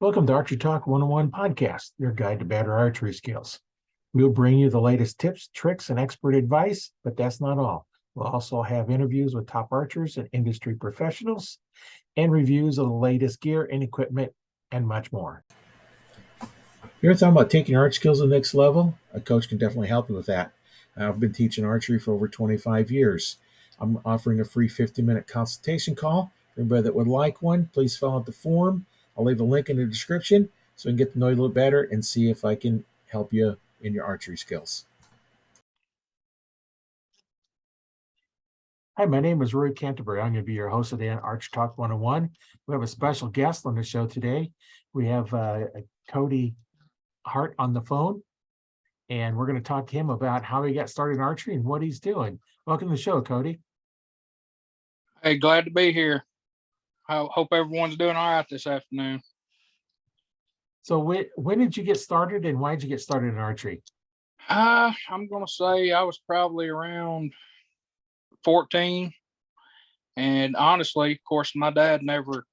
Welcome to Archery Talk 101 podcast, your guide to better archery skills. We'll bring you the latest tips, tricks, and expert advice, but that's not all. We'll also have interviews with top archers and industry professionals and reviews of the latest gear and equipment and much more. You're talking about taking art skills to the next level? A coach can definitely help you with that. I've been teaching archery for over 25 years. I'm offering a free 50-minute consultation call. For anybody that would like one, please fill out the form. I'll leave a link in the description so we can get to know you a little better and see if I can help you in your archery skills. Hi, my name is Roy Canterbury. I'm going to be your host today on Arch Talk 101. We have a special guest on the show today. We have Cody Hart on the phone, and we're going to talk to him about how he got started in archery and what he's doing. Welcome to the show, Cody. Hey, glad to be here. I hope everyone's doing all right this afternoon. So when did you get started and why did you get started in archery? I'm going to say I was probably around 14. And honestly, of course, my dad never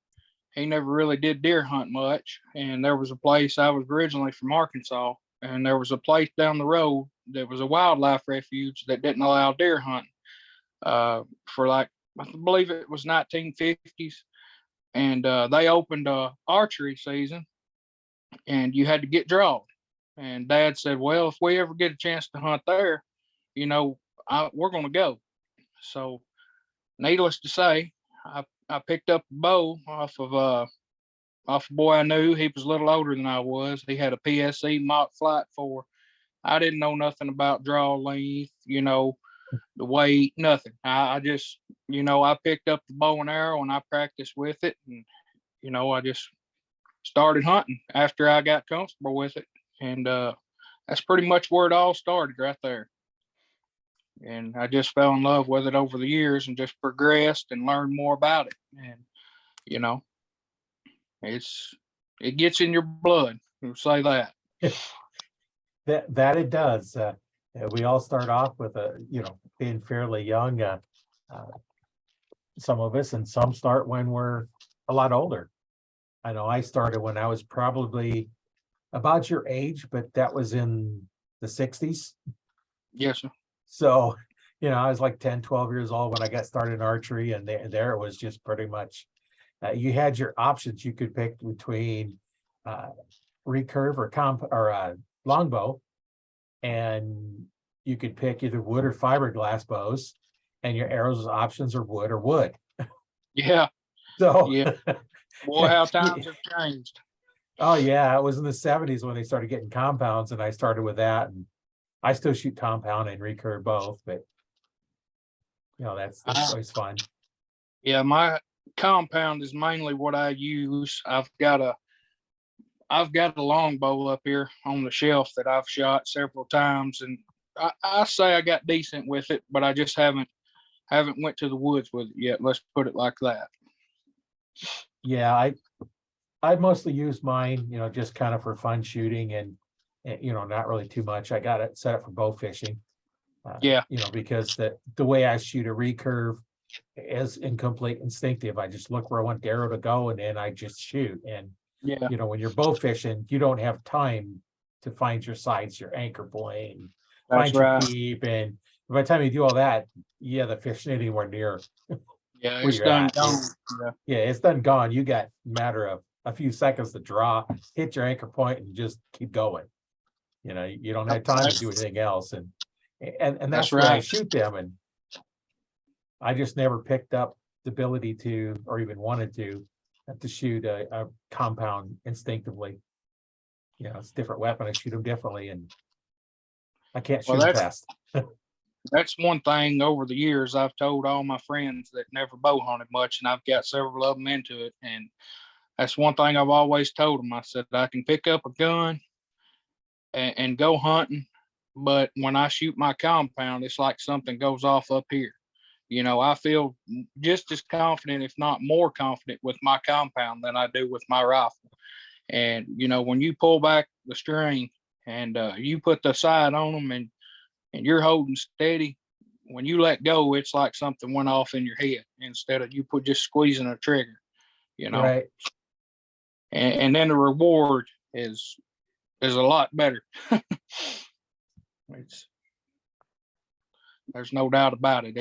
really did deer hunt much. And there was a place, I was originally from Arkansas, and there was a place down the road that was a wildlife refuge that didn't allow deer hunting for like, I believe it was 1950s. And they opened a archery season and you had to get drawn. And Dad said, well, if we ever get a chance to hunt there, we're going to go. So needless to say, I picked up a bow off a boy I knew. He was a little older than I was. He had a PSE Mach Flight 4. I didn't know nothing about draw length, the weight, nothing. I just, I picked up the bow and arrow and I practiced with it. And, I just started hunting after I got comfortable with it. And that's pretty much where it all started right there. And I just fell in love with it over the years and just progressed and learned more about it. And, it gets in your blood. We'll say that. That it does. We all start off with being fairly young. Some of us, and some start when we're a lot older. I know I started when I was probably about your age, but that was in the 60s. Yes, sir. So, I was like 10, 12 years old when I got started in archery, and there it was just pretty much, you had your options. You could pick between recurve or longbow, and you could pick either wood or fiberglass bows, and your arrows options are wood or wood. Yeah. So yeah. Boy, how times have changed. Oh yeah, it was in the 70s when they started getting compounds, and I started with that, and I still shoot compound and recurve both, but that's always fun. Yeah, my compound is mainly what I use. I've got a longbow up here on the shelf that I've shot several times, and I say I got decent with it, but I just haven't went to the woods with it yet. Let's put it like that. Yeah, I mostly use mine, just kind of for fun shooting and not really too much. I got it set up for bow fishing. Because the way I shoot a recurve is incomplete instinctive. I just look where I want the arrow to go, and then I just shoot. And when you're bow fishing, you don't have time to find your sights, your anchor point, find your keep, and by the time you do all that, the fish ain't anywhere near. Yeah, it's done gone. Yeah, it's done gone. You got a matter of a few seconds to draw, hit your anchor point, and just keep going. You don't have time to do anything else, and that's where I shoot them. And I just never picked up the ability to, or even wanted to shoot a compound instinctively. It's a different weapon. I shoot them differently, and I can't shoot fast. That's one thing over the years I've told all my friends that never bow hunted much, and I've got several of them into it. And that's one thing I've always told them. I said, I can pick up a gun and go hunting, but when I shoot my compound, it's like something goes off up here. I feel just as confident, if not more confident, with my compound than I do with my rifle. And, when you pull back the string and you put the sight on them and you're holding steady, when you let go, it's like something went off in your head instead of you just squeezing a trigger, Right. and then the reward is a lot better. There's no doubt about it.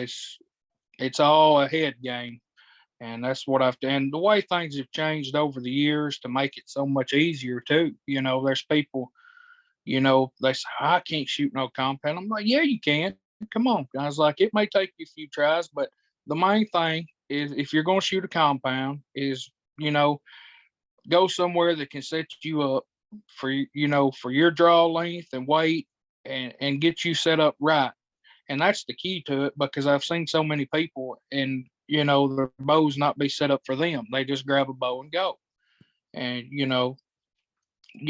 It's all a head game. And that's what I've done. And the way things have changed over the years to make it so much easier too. There's people, they say, I can't shoot no compound. I'm like, yeah, you can. Come on. I was like, it may take you a few tries, but the main thing is if you're going to shoot a compound is, go somewhere that can set you up for, for your draw length and weight and get you set up right. And that's the key to it, because I've seen so many people and, their bows not be set up for them. They just grab a bow and go. And,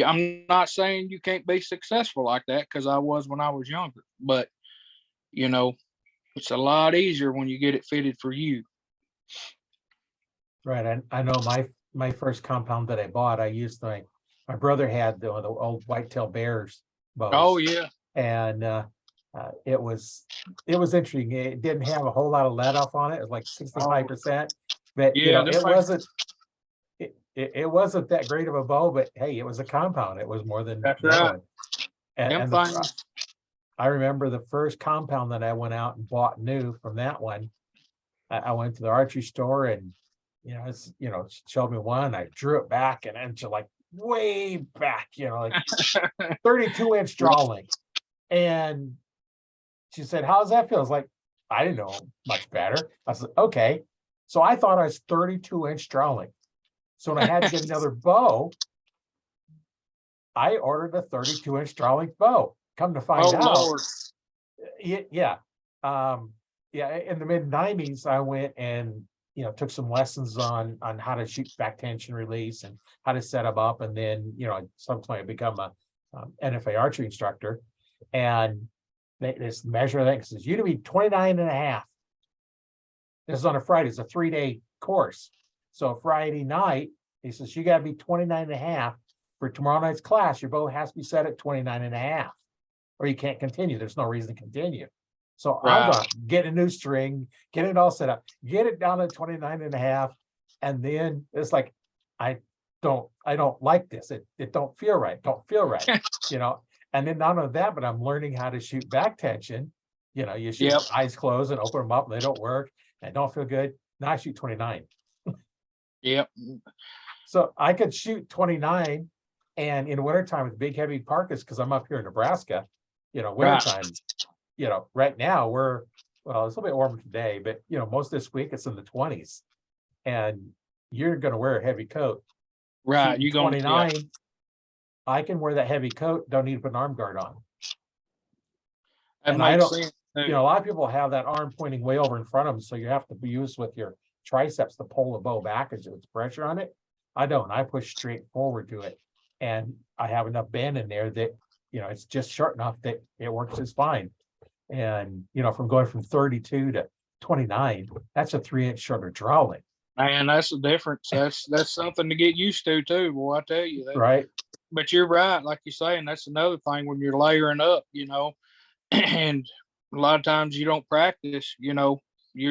I'm not saying you can't be successful like that, because I was when I was younger, but, it's a lot easier when you get it fitted for you. Right. I know my first compound that I bought, I used my brother had the old whitetail bears bows. Oh yeah. And it was interesting. It didn't have a whole lot of let off on it. It was like 65%, but Yeah, it wasn't that great of a bow, but hey, it was a compound. It was more than that's right. one. And I remember the first compound that I went out and bought new from that one. I went to the archery store and she showed me one. I drew it back and then like way back, like 32-inch draw length. And she said, how's that feel? I was like, I didn't know much better. I said, okay. So I thought I was 32-inch draw length. So when I had to get another bow, I ordered a 32-inch draw length bow. Come to find out, Lord. In the mid-90s, I went and took some lessons on how to shoot back tension release and how to set them up, and then subsequently I become a NFA archery instructor, and this measure that says you to be 29 and a half. This is on a Friday. It's a 3-day course. So Friday night, he says, you got to be 29 and a half for tomorrow night's class. Your bow has to be set at 29 and a half, or you can't continue. There's no reason to continue. So Right. I'm going to get a new string, get it all set up, get it down to 29 and a half. And then it's like, I don't like this. It don't feel right. And then not only that, but I'm learning how to shoot back tension. You shoot with eyes closed and open them up, and they don't work and don't feel good. Now I shoot 29. Yep. So I could shoot 29, and in wintertime with big heavy parkas, because I'm up here in Nebraska, wintertime, right now it's a little bit warmer today, but most of this week it's in the 20s, and you're going to wear a heavy coat. Right. You 29. I can wear that heavy coat, don't need to put an arm guard on. That makes sense. A lot of people have that arm pointing way over in front of them, so you have to be used with your triceps to pull the bow back as it's pressure on it. I don't. I push straight forward to it, and I have enough bend in there that it's just short enough that it works just fine. And from going from 32 to 29, that's a 3-inch shorter draw length. Man, that's the difference. That's something to get used to too, boy. I tell you that. Right. But you're right, like you're saying, that's another thing when you're layering up, and a lot of times you don't practice,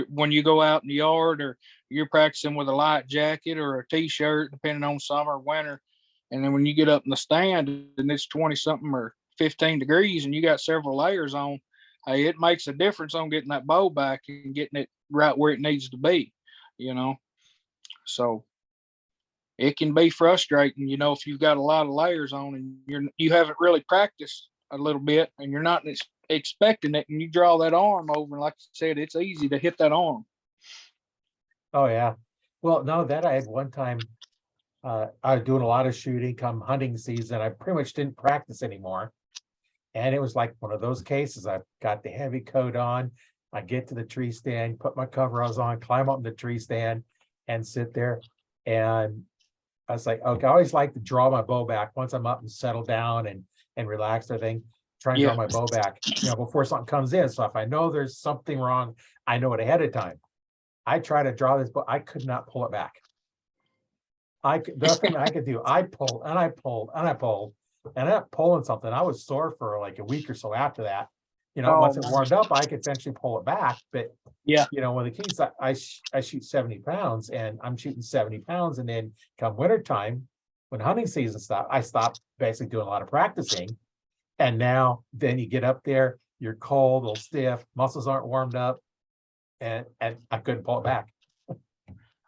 when you go out in the yard, or you're practicing with a light jacket or a t-shirt, depending on summer or winter. And then when you get up in the stand and it's 20 something or 15 degrees and you got several layers on, hey, it makes a difference on getting that bow back and getting it right where it needs to be, So it can be frustrating, if you've got a lot of layers on and you haven't really practiced a little bit and you're not expecting it, and you draw that arm over, and like you said, it's easy to hit that arm. Oh yeah. Well, no, that I had one time, I was doing a lot of shooting come hunting season. I pretty much didn't practice anymore. And it was like one of those cases. I've got the heavy coat on. I get to the tree stand, put my coveralls on, climb up in the tree stand and sit there. And I was like, okay, I always like to draw my bow back once I'm up and settle down and relax everything. Try and draw my bow back, before something comes in. So if I know there's something wrong, I know it ahead of time. I try to draw this, but I could not pull it back. Nothing I could do. I pulled and I pulled and I pulled, and I ended up pulling something. I was sore for like a week or so after that. Once it warmed up, I could eventually pull it back. But when the keys, I shoot 70 pounds, and I'm shooting 70 pounds, and then come wintertime, when hunting season stopped, I stopped basically doing a lot of practicing. And now then you get up there, you're cold, a little stiff, muscles aren't warmed up, and I couldn't pull it back.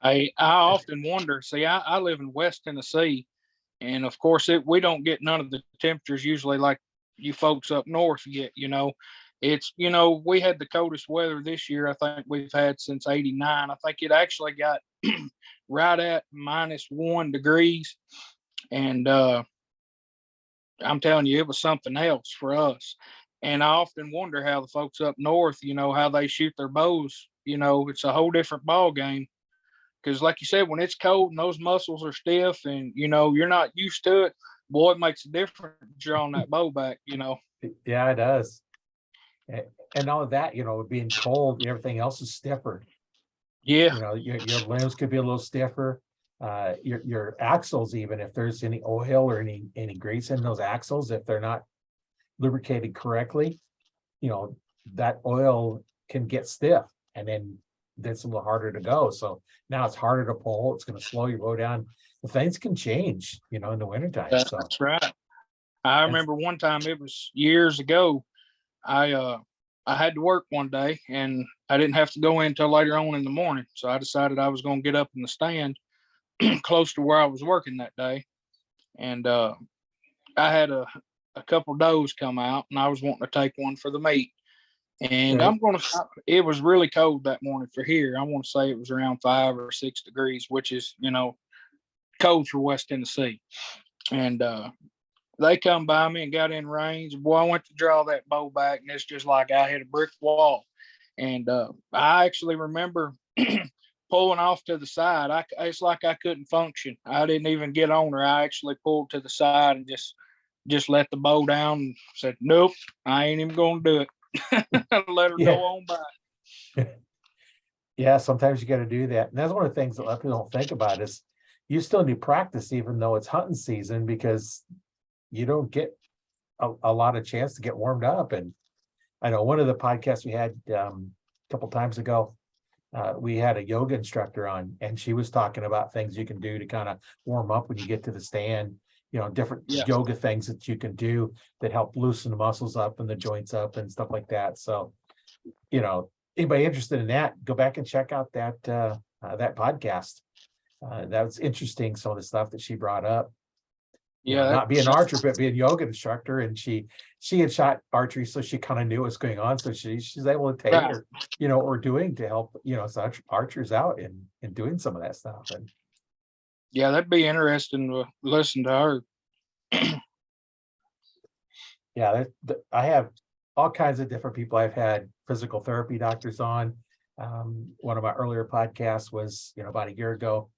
I often wonder, see, I live in West Tennessee, and of course we don't get none of the temperatures usually like you folks up north get, It's, we had the coldest weather this year I think we've had since '89. I think it actually got right at -1 degrees. And I'm telling you, it was something else for us. And I often wonder how the folks up north, how they shoot their bows. It's a whole different ball game. Because like you said, when it's cold and those muscles are stiff and, you're not used to it, boy, it makes a difference drawing that bow back. Yeah, it does. And all of that, being cold, everything else is stiffer. Yeah. Your limbs could be a little stiffer. Your axles, even if there's any oil or any grease in those axles, if they're not lubricated correctly, that oil can get stiff, and then that's a little harder to go. So now it's harder to pull. It's going to slow your bow down. The things can change, in the wintertime. That's So right. I remember one time, it was years ago, I had to work one day and I didn't have to go in until later on in the morning. So I decided I was going to get up in the stand close to where I was working that day. And I had a couple does come out and I was wanting to take one for the meat. And okay. it was really cold that morning for here. I want to say it was around 5 or 6 degrees, which is, cold for West Tennessee. And they come by me and got in range. Boy, I went to draw that bow back, and it's just like I hit a brick wall. And I actually remember pulling off to the side. It's like I couldn't function. I didn't even get on her. I actually pulled to the side and just let the bow down and said, nope, I ain't even going to do it. Let her go on by. Yeah, sometimes you got to do that. And that's one of the things that a lot of people don't think about is you still need practice, even though it's hunting season, because you don't get a lot of chance to get warmed up. And I know one of the podcasts we had a couple times ago, we had a yoga instructor on, and she was talking about things you can do to kind of warm up when you get to the stand, different yoga things that you can do that help loosen the muscles up and the joints up and stuff like that. So, anybody interested in that, go back and check out that podcast. That was interesting, some of the stuff that she brought up. Not being an archer, but being a yoga instructor, and she had shot archery, so she kind of knew what's going on. So she's able to take her, what we're doing to help, such archers out in doing some of that stuff. And yeah, that'd be interesting to listen to her. Yeah, I have all kinds of different people. I've had physical therapy doctors on. One of my earlier podcasts was, about a year ago,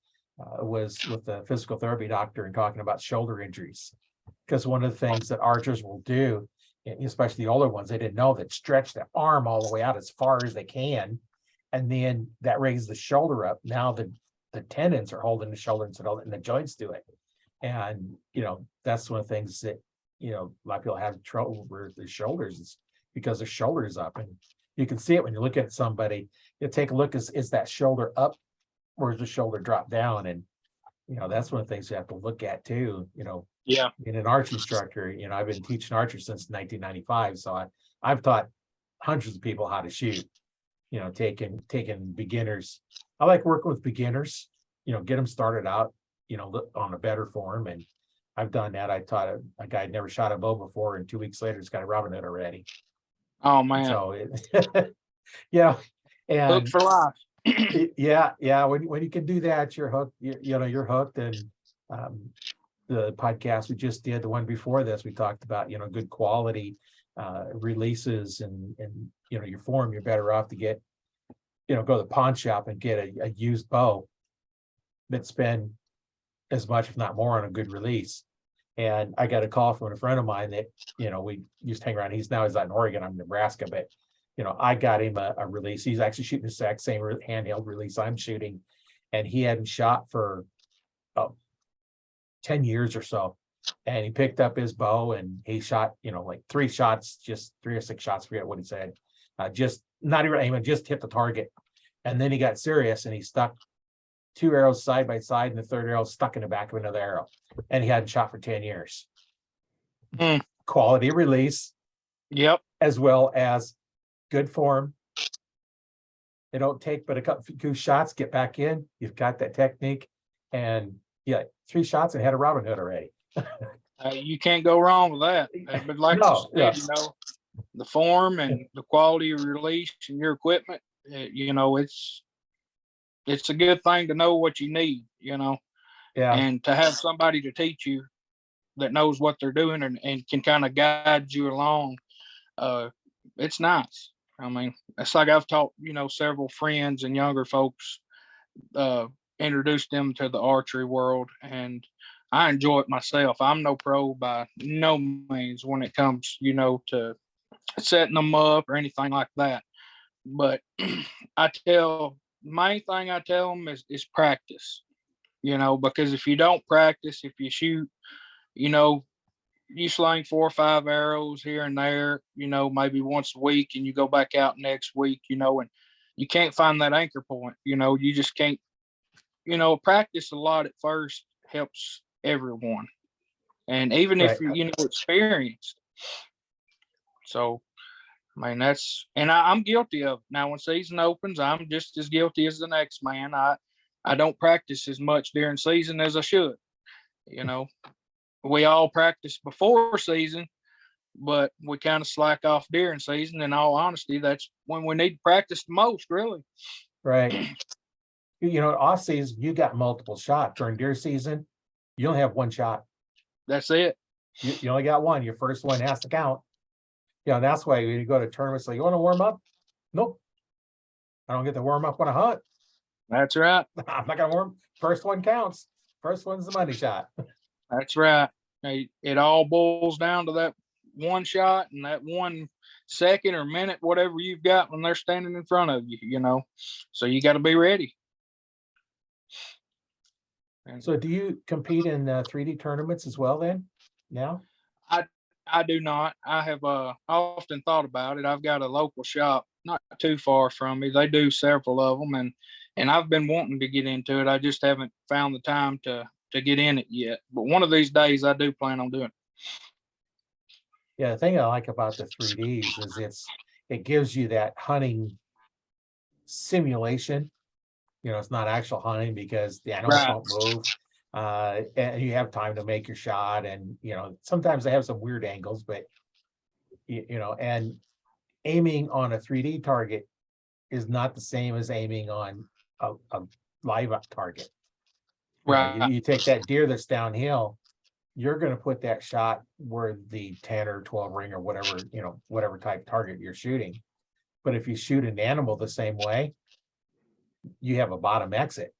was with a physical therapy doctor and talking about shoulder injuries. Because one of the things that archers will do, especially the older ones, they didn't know that stretch the arm all the way out as far as they can. And then that raises the shoulder up. Now the tendons are holding the shoulder and the joints do it. And, that's one of the things that, a lot of people have trouble with their shoulders is because their shoulder is up. And you can see it when you look at somebody. You take a look, is that shoulder up or is the shoulder drop down? And, that's one of the things you have to look at too, being an arch instructor. I've been teaching archery since 1995. So I've taught hundreds of people how to shoot, taking beginners. I like working with beginners, get them started out, on a better form. And I've done that. I taught a guy who'd never shot a bow before, and 2 weeks later, he's got a Robin Hood already. Oh man! So, and hooked for life. yeah. When you can do that, you're hooked. You're hooked. And the podcast we just did, the one before this, we talked about good quality releases, and your form. You're better off to get go to the pawn shop and get a used bow that spend as much, if not more, on a good release. And I got a call from a friend of mine that, we used to hang around. He's out in Oregon. I'm in Nebraska, but, I got him a release. He's actually shooting the exact same handheld release I'm shooting. And he hadn't shot for 10 years or so. And he picked up his bow and he shot, like 3 shots, just 3 or 6 shots, forget what he said. Just not even aiming, just hit the target. And then he got serious and he stuck 2 arrows side by side, and the third arrow stuck in the back of another arrow. and he hadn't shot for 10 years. Mm. Quality release, Yep. as well as good form. They don't take but a few shots, get back in. You've got that technique, and yeah, 3 shots and had a Robin Hood already. You can't go wrong with that. But like you No, said, yeah. The form and the quality of your release and your equipment, it's a good thing to know what you need, Yeah, and to have somebody to teach you that knows what they're doing and can kind of guide you along. It's nice. I mean, it's like I've taught, several friends and younger folks, introduced them to the archery world, and I enjoy it myself. I'm no pro by no means when it comes, to setting them up or anything like that. But main thing I tell them is practice, because if you don't practice, if you shoot, you know, you sling 4 or 5 arrows here and there, maybe once a week, and you go back out next week, and you can't find that anchor point, you just can't, practice a lot at first helps everyone. And even if right. you're, experienced. So, I mean, I'm guilty of it. Now, when season opens, I'm just as guilty as the next man. I don't practice as much during season as I should. We all practice before season, but we kind of slack off during season. In all honesty, that's when we need to practice the most, really. Right. Off season, you got multiple shots. During deer season, you only have 1 shot. That's it. You only got 1. Your first one has to count. That's why when you go to tournaments, like, you want to warm up? Nope. I don't get to warm up when I hunt. That's right. I'm not gonna warm. First one counts. First one's the money shot. That's right. It all boils down to that 1 shot and that 1 second or minute, whatever you've got when they're standing in front of you, so you got to be ready. So do you compete in 3D tournaments as well then now? I do not. I have often thought about it. I've got a local shop not too far from me. They do several of them, and I've been wanting to get into it. I just haven't found the time to get in it yet. But one of these days, I do plan on doing it. Yeah, the thing I like about the 3Ds is it gives you that hunting simulation. It's not actual hunting because the animals Right. won't move. And you have time to make your shot, and sometimes they have some weird angles, but and aiming on a 3D target is not the same as aiming on a live up target. Right. You take that deer that's downhill, you're going to put that shot where the 10 or 12 ring or whatever type target you're shooting. But if you shoot an animal the same way, you have a bottom exit.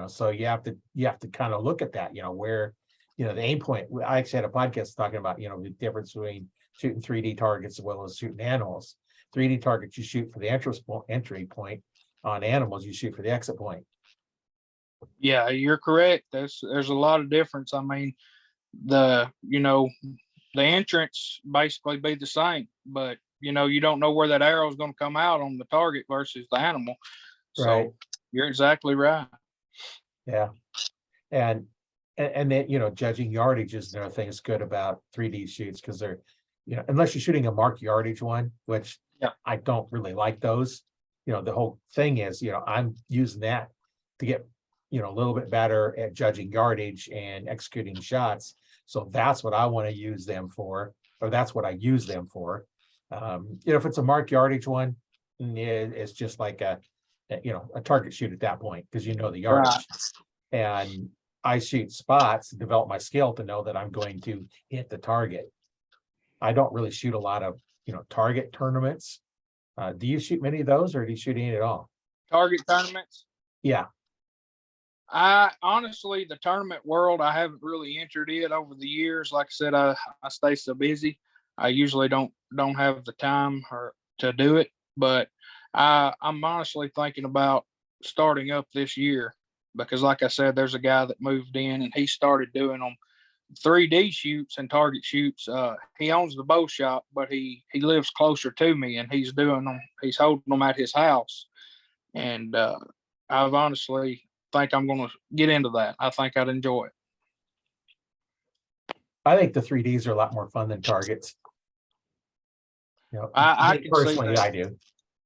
So you have to kind of look at that, where, the aim point. I actually had a podcast talking about, the difference between shooting 3D targets as well as shooting animals. 3D targets you shoot for the entry point. On animals, you shoot for the exit point. Yeah, you're correct. There's a lot of difference. I mean, the entrance basically be the same, but you don't know where that arrow is going to come out on the target versus the animal. So Right. You're exactly right. Yeah. And then, judging yardage is another thing that's good about 3D shoots, because they're, unless you're shooting a mark yardage one, which I don't really like those. The whole thing is, I'm using that to get, a little bit better at judging yardage and executing shots. So that's what I want to use them for, or that's what I use them for. If it's a mark yardage one, it's just like a target shoot at that point, because the yardage. Right. And I shoot spots to develop my skill to know that I'm going to hit the target. I don't really shoot a lot of, target tournaments. Do you shoot many of those, or do you shoot any at all? Target tournaments? Yeah. I honestly, the tournament world, I haven't really entered it over the years. Like I said, I stay so busy. I usually don't have the time to do it, but I'm honestly thinking about starting up this year, because like I said, there's a guy that moved in and he started doing them 3D shoots and target shoots. He owns the bow shop, but he lives closer to me, and he's holding them at his house. And I've honestly think I'm going to get into that. I think I'd enjoy it. I think the 3Ds are a lot more fun than targets. You know, I me can see personally, that. I do.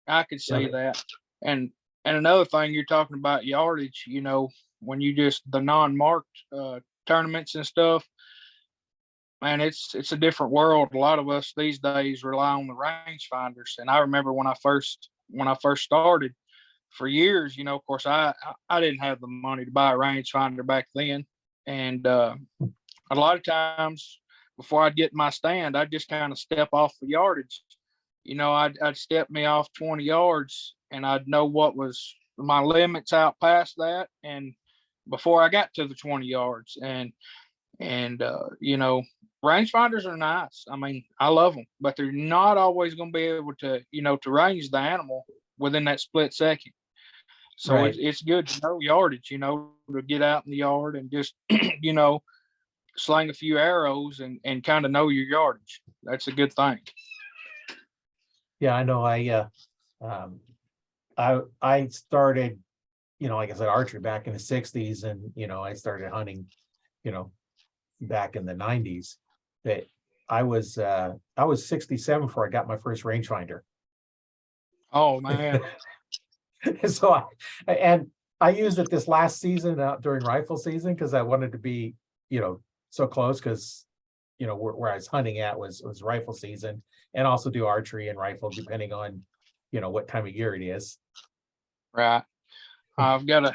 I could Yeah, see that. And another thing you're talking about yardage, you know, when you just the non-marked tournaments and stuff, man, it's a different world. A lot of us these days rely on the range finders. And I remember when I first started for years, you know, of course I didn't have the money to buy a rangefinder back then. And a lot of times before I'd get in my stand, I'd just kind of step off the yardage. You know, I'd step me off 20 yards and I'd know what was my limits out past that. And before I got to the 20 yards and you know, rangefinders are nice. I mean, I love them, but they're not always going to be able to, you know, to range the animal within that split second. So right. it's good to know yardage, you know, to get out in the yard and just, you know, sling a few arrows and kind of know your yardage. That's a good thing. Yeah, I know. Um, I started, you know, like I said, archery back in the 60s, and you know, I started hunting, you know, back in the 90s. That I was 67 before I got my first rangefinder. Oh man. So and I used it this last season during rifle season because I wanted to be, you know, so close because, you know, where I was hunting at was rifle season, and also do archery and rifle depending on, you know, what time of year it is. Right. I've got a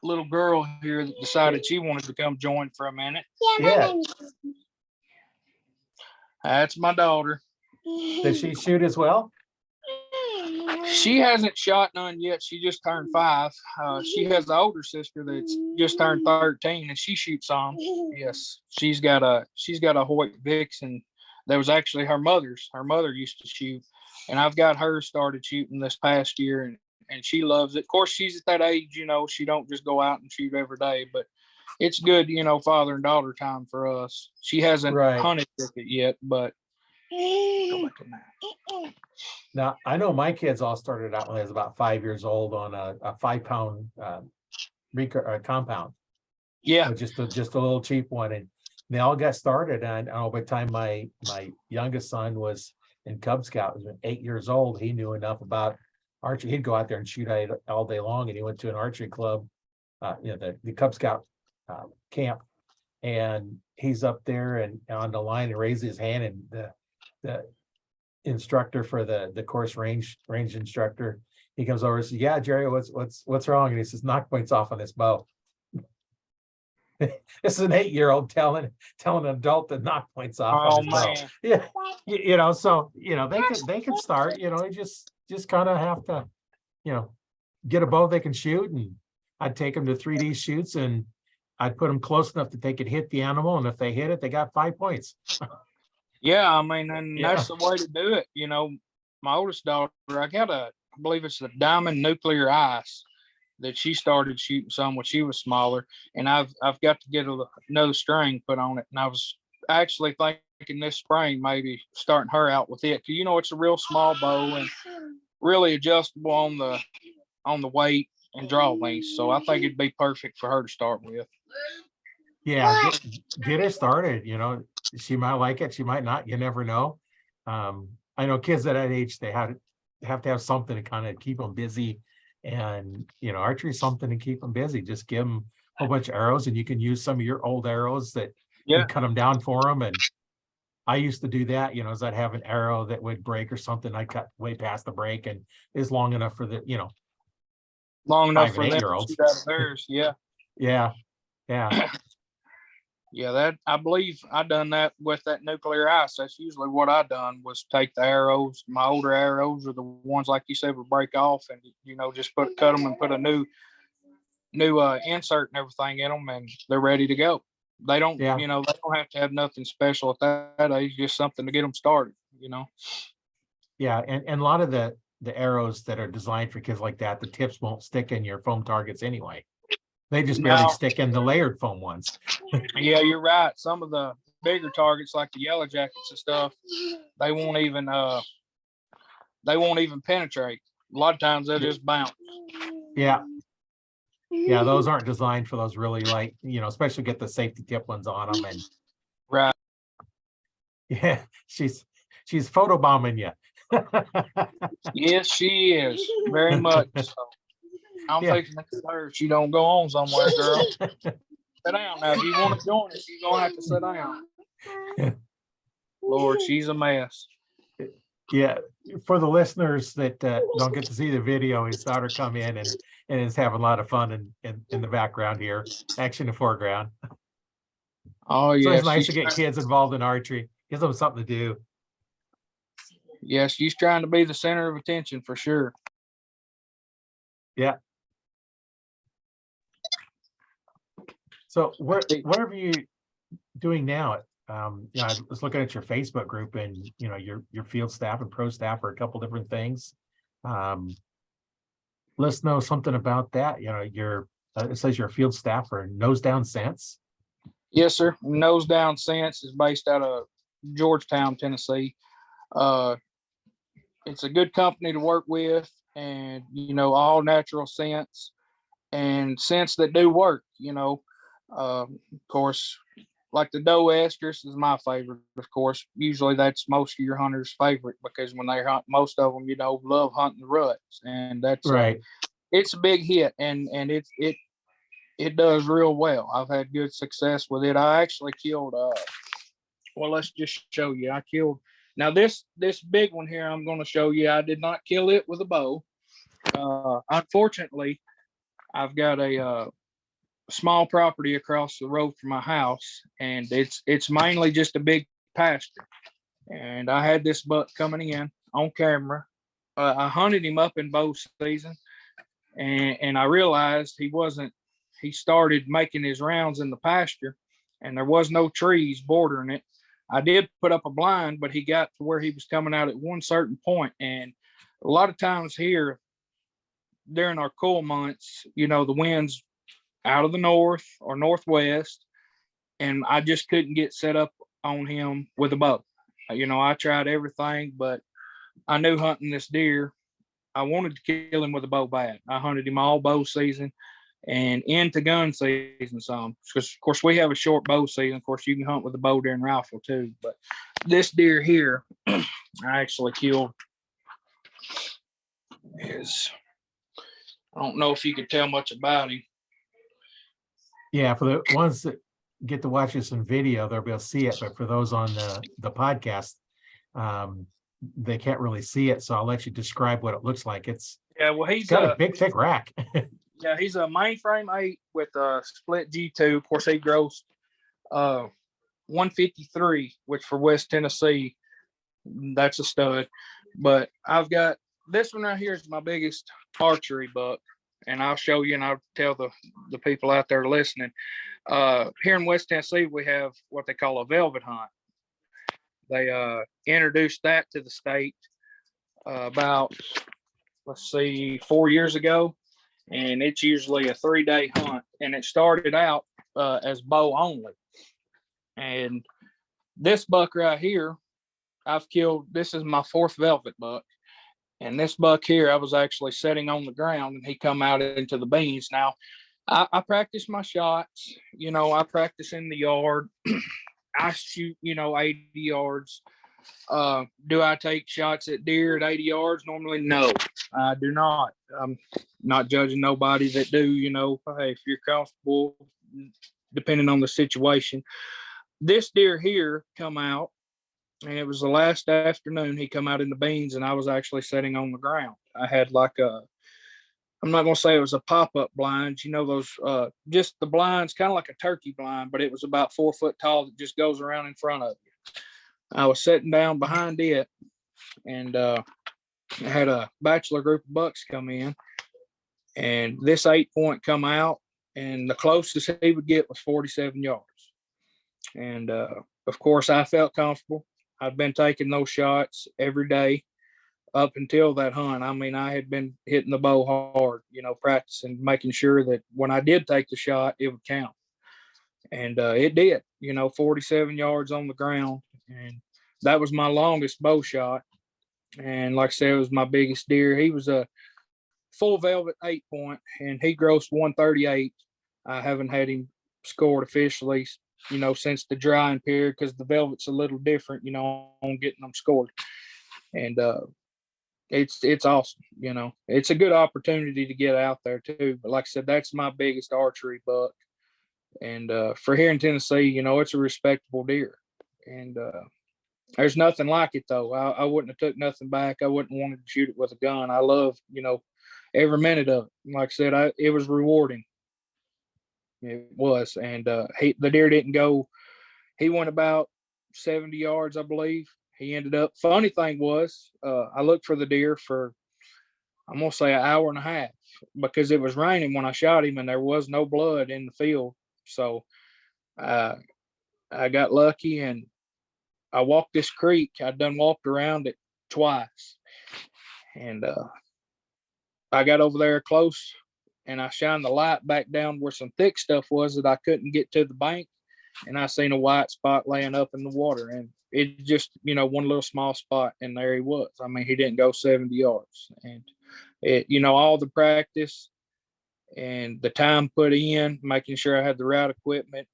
little girl here that decided she wanted to come join for a minute. Yeah. That's my daughter. Does she shoot as well? She hasn't shot none yet. She just turned 5. She has an older sister that's just turned 13, and she shoots on. Yes, she's got a Hoyt Vixen. That was actually her mother's. Her mother used to shoot, and I've got her started shooting this past year, and she loves it. Of course, she's at that age, you know, she don't just go out and shoot every day, but it's good, you know, father and daughter time for us. She hasn't Right. hunted with it yet, but Now I know my kids all started out when I was about 5 years old on a 5-pound compound. yeah, So just a little cheap one, and they all got started. And by the time my youngest son was in Cub Scout, was 8 years old, he knew enough about archery. He'd go out there and shoot all day long, and he went to an archery club, you know, the Cub Scout camp, and he's up there and on the line and raises his hand, and the instructor for the course range instructor, he comes over and says, "Yeah, Jerry, what's wrong?" And he says, "Knock points off on this bow." This is an 8-year-old telling an adult to knock points off on oh his bow. man, Yeah, you know, so you know they can start. You know, you just kind of have to, you know, get a bow they can shoot, and I'd take them to 3D shoots, and I'd put them close enough that they could hit the animal, and if they hit it, they got 5 points. yeah. I mean, and Yeah, that's the way to do it. You know, my oldest daughter, I believe it's the diamond nuclear ice that she started shooting some when she was smaller, and I've got to get another string put on it, and I was actually thinking this spring maybe starting her out with it, because you know it's a real small bow and really adjustable on the weight and draw length, so I think it'd be perfect for her to start with. yeah, get her started. You know, she might like it, she might not. You never know. I know kids at that age, they have to have something to kind of keep them busy, and you know, archery is something to keep them busy. Just give them a whole bunch of arrows, and you can use some of your old arrows that you Yeah, cut them down for them. And I used to do that, you know, as I'd have an arrow that would break or something, I cut way past the break, and is long enough for the, you know, long enough 5 and for 8 them year to olds. shoot out of theirs. Yeah. Yeah, yeah, Yeah, that I believe I done that with that nuclear ice. That's usually what I done was take the arrows, my older arrows, or the ones like you said would break off, and you know just cut them and put a new insert and everything in them, and they're ready to go. They don't, yeah, you know, they don't have to have nothing special at that age, just something to get them started. You know. yeah. And a lot of the arrows that are designed for kids like that, the tips won't stick in your foam targets anyway. They just barely Now, stick in the layered foam ones. yeah, you're right. Some of the bigger targets like the yellow jackets and stuff, they won't even penetrate. A lot of times they'll just bounce. Yeah, yeah, those aren't designed for those really light, you know, especially get the safety tip ones on them. And Right. Yeah, she's photobombing you. Yes, she is. Very much so. I'm Yeah. fixing to tell her she don't go on somewhere, girl. Sit down now. If you want to join us, you're gonna have to sit down. Lord, she's a mess. Yeah, for the listeners that don't get to see the video, his daughter come in and is having a lot of fun in the background here, action in the foreground. Oh So yeah, it's nice to get kids involved in archery. Gives them something to do. yeah, she's trying to be the center of attention for sure. Yeah. So what are you doing now? You know, I was looking at your Facebook group, and you know, your field staff and pro staff are a couple different things. Let's know something about that. You know, it says your field staff are Nose Down Sense. Yes, sir. Nose Down Sense is based out of Georgetown, Tennessee. Uh, it's a good company to work with, and you know, all natural scents and scents that do work. You know, of course, like the doe estrus is my favorite. Of course, usually that's most of your hunters' favorite because when they hunt, most of them, you know, love hunting the ruts, and that's Right. It's a big hit, and it does real well. I've had good success with it. I actually killed. Well, let's just show you. I killed. Now this big one here, I'm going to show you. I did not kill it with a bow. Unfortunately, I've got a small property across the road from my house, and it's mainly just a big pasture. And I had this buck coming in on camera. I hunted him up in bow season, and I realized he wasn't. He started making his rounds in the pasture, and there was no trees bordering it. I did put up a blind, but he got to where he was coming out at one certain point, and a lot of times here during our cool months, you know, the winds out of the north or northwest, and I just couldn't get set up on him with a bow. You know, I tried everything, but I knew hunting this deer, I wanted to kill him with a bow bad. I hunted him all bow season and into gun season some. Because of course we have a short bow season. Of course you can hunt with a bow deer and rifle too. But this deer here, I actually killed is I don't know if you could tell much about him. Yeah, for the ones that get to watch this in video, they'll be able to see it. But for those on the podcast, they can't really see it. So I'll let you describe what it looks like. It's He's got a big, thick rack. Yeah, he's a mainframe 8 with a split G2. Of course, he grossed 153, which for West Tennessee, that's a stud. But I've got this one right here is my biggest archery buck, and I'll show you and I'll tell the people out there listening. Here in West Tennessee, we have what they call a velvet hunt. They introduced that to the state about, let's see, 4 years ago. And it's usually a 3-day hunt. And it started out as bow only. And this buck right here, I've killed. This is my 4th velvet buck. And this buck here, I was actually sitting on the ground and he come out into the beans. Now, I practice my shots. You know, I practice in the yard. I shoot, you know, 80 yards. Do I take shots at deer at 80 yards? Normally, no, I do not. I'm not judging nobody that do, you know, hey, if you're comfortable, depending on the situation. This deer here come out, and it was the last afternoon he come out in the beans, and I was actually sitting on the ground. I had like I'm not going to say it was a pop-up blind. You know, those, just the blinds, kind of like a turkey blind, but it was about 4 foot tall that just goes around in front of you. I was sitting down behind it, and I had a bachelor group of bucks come in, and this 8-point come out, and the closest he would get was 47 yards. And of course, I felt comfortable. I'd been taking those shots every day up until that hunt. I mean, I had been hitting the bow hard, you know, practicing, making sure that when I did take the shot, it would count. And it did, you know, 47 yards on the ground. And that was my longest bow shot. And like I said, it was my biggest deer. He was a full velvet 8-point, and he grossed 138. I haven't had him scored officially since the drying period, because the velvet's a little different, on getting them scored. And it's awesome. It's a good opportunity to get out there too. But like I said, that's my biggest archery buck. And for here in Tennessee, it's a respectable deer. And there's nothing like it though. I wouldn't have took nothing back. I wouldn't wanted to shoot it with a gun. I love, every minute of it. Like I said, it was rewarding. It was. And the deer didn't go. He went about 70 yards, I believe. He ended up. Funny thing was, I looked for the deer for, I'm gonna say, an hour and a half, because it was raining when I shot him, and there was no blood in the field. So I got lucky, and I walked this creek. I'd done walked around it twice, and I got over there close, and I shined the light back down where some thick stuff was that I couldn't get to the bank, and I seen a white spot laying up in the water, and it just, one little small spot, and there he was. I mean, he didn't go 70 yards, and it, all the practice and the time put in, making sure I had the right equipment,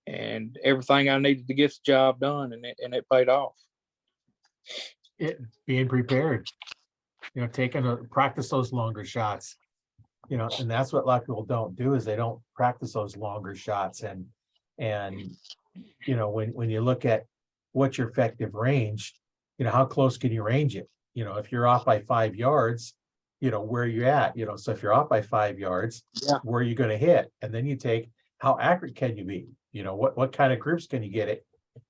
and everything I needed to get the job done, and it paid off. Being prepared, taking a practice those longer shots, and that's what a lot of people don't do, is they don't practice those longer shots. And when you look at what's your effective range, how close can you range it? If you're off by 5 yards, where are you at? So if you're off by 5 yards, Yeah. where are you going to hit? And then you take, how accurate can you be? What kind of groups can you get at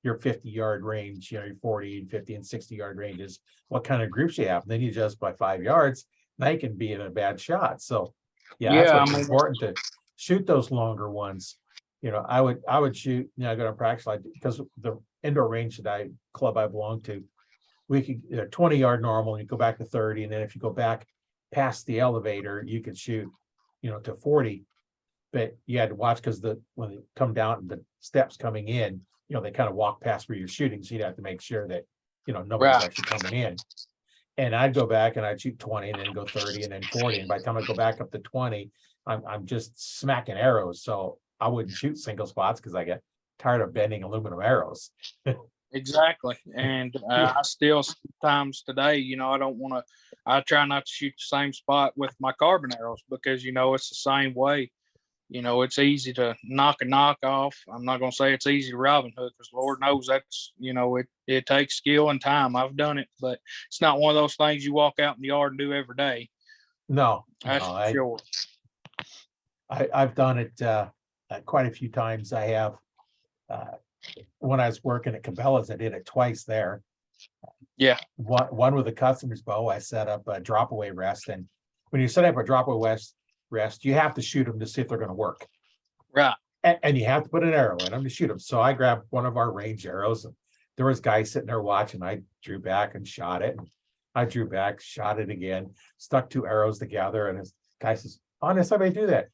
your 50-yard range, your 40 and 50 and 60-yard ranges? What kind of groups you have? And then you adjust by 5 yards, now you can be in a bad shot. So that's what's important, to shoot those longer ones. I would shoot, I go to practice, like, because the indoor range that club I belong to, we could 20-yard normal, and you go back to 30, and then if you go back past the elevator, you could shoot to 40. But you had to watch, because when they come down, the steps coming in, they kind of walk past where you're shooting, so you'd have to make sure that nobody's actually coming in. And I'd go back and I'd shoot 20, and then go 30, and then 40, and by the time I go back up to 20, I'm just smacking arrows. So I wouldn't shoot single spots, because I get tired of bending aluminum arrows. Exactly. And I still sometimes today, I try not to shoot the same spot with my carbon arrows, because, it's the same way. It's easy to knock a knock off. I'm not going to say it's easy to Robin Hood, because Lord knows that's, it takes skill and time. I've done it, but it's not one of those things you walk out in the yard and do every day. No, That's for sure. I've done it quite a few times. I have, when I was working at Cabela's, I did it twice there. Yeah. One with a customer's bow, I set up a drop away rest. And when you set up a drop away rest, you have to shoot them to see if they're going to work. Right. And you have to put an arrow in them to shoot them. So I grabbed one of our range arrows, and there was guys sitting there watching. I drew back and shot it. And I drew back, shot it again, stuck 2 arrows together. And this guy says, "Oh, does somebody do that?"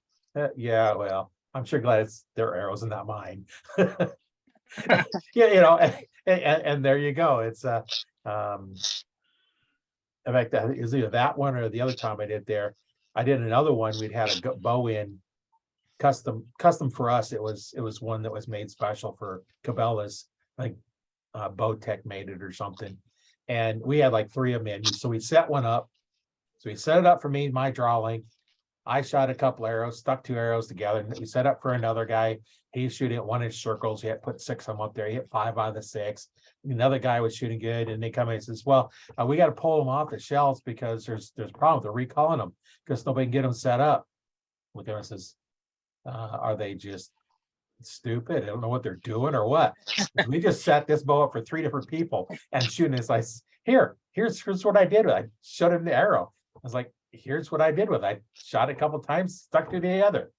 Yeah, well, I'm sure glad it's their arrows and not mine. Yeah, and there you go. It's in fact, that is either that one or the other time I did there. I did another one. We'd had a bow in custom for us. It was one that was made special for Cabela's, like Bowtech made it or something. And we had like 3 of them in. So we set one up. So we set it up for me, my draw length. I shot a couple arrows, stuck 2 arrows together, and we set up for another guy. He's shooting at 1-inch circles. He had put 6 of them up there. He hit 5 out of the 6. Another guy was shooting good, and they come in and says, "Well, we got to pull them off the shelves because there's a problem. They're recalling them because nobody can get them set up." Look at him and says, "Are they just stupid? I don't know what they're doing or what?" We just set this bow up for 3 different people and shooting. It's like, here's what I did. I showed him the arrow. I was like, "Here's what I did with it. I shot it a couple times, stuck to the other.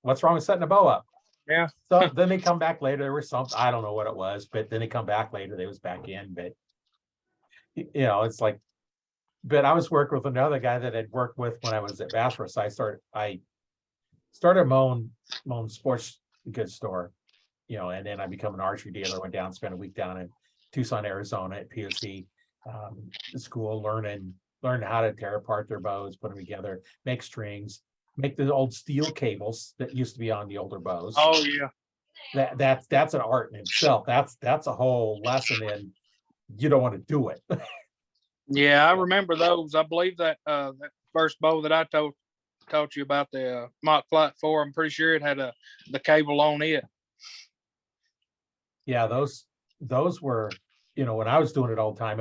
What's wrong with setting a bow up?" Yeah. So then they come back later. There was something, I don't know what it was, but then they come back later. They was back in, but it's like, but I was working with another guy that I'd worked with when I was at Vassar. So I started my own sports goods store, and then I became an archery dealer, went down, spent a week down in Tucson, Arizona at POC school, learned how to tear apart their bows, put them together, make strings, make the old steel cables that used to be on the older bows. Oh yeah. that's an art in itself. That's a whole lesson in, you don't want to do it. Yeah, I remember those. I believe that that first bow that I taught you about, the Mach Flight 4, I'm pretty sure it had the cable on it. Yeah, those were, when I was doing it all the time,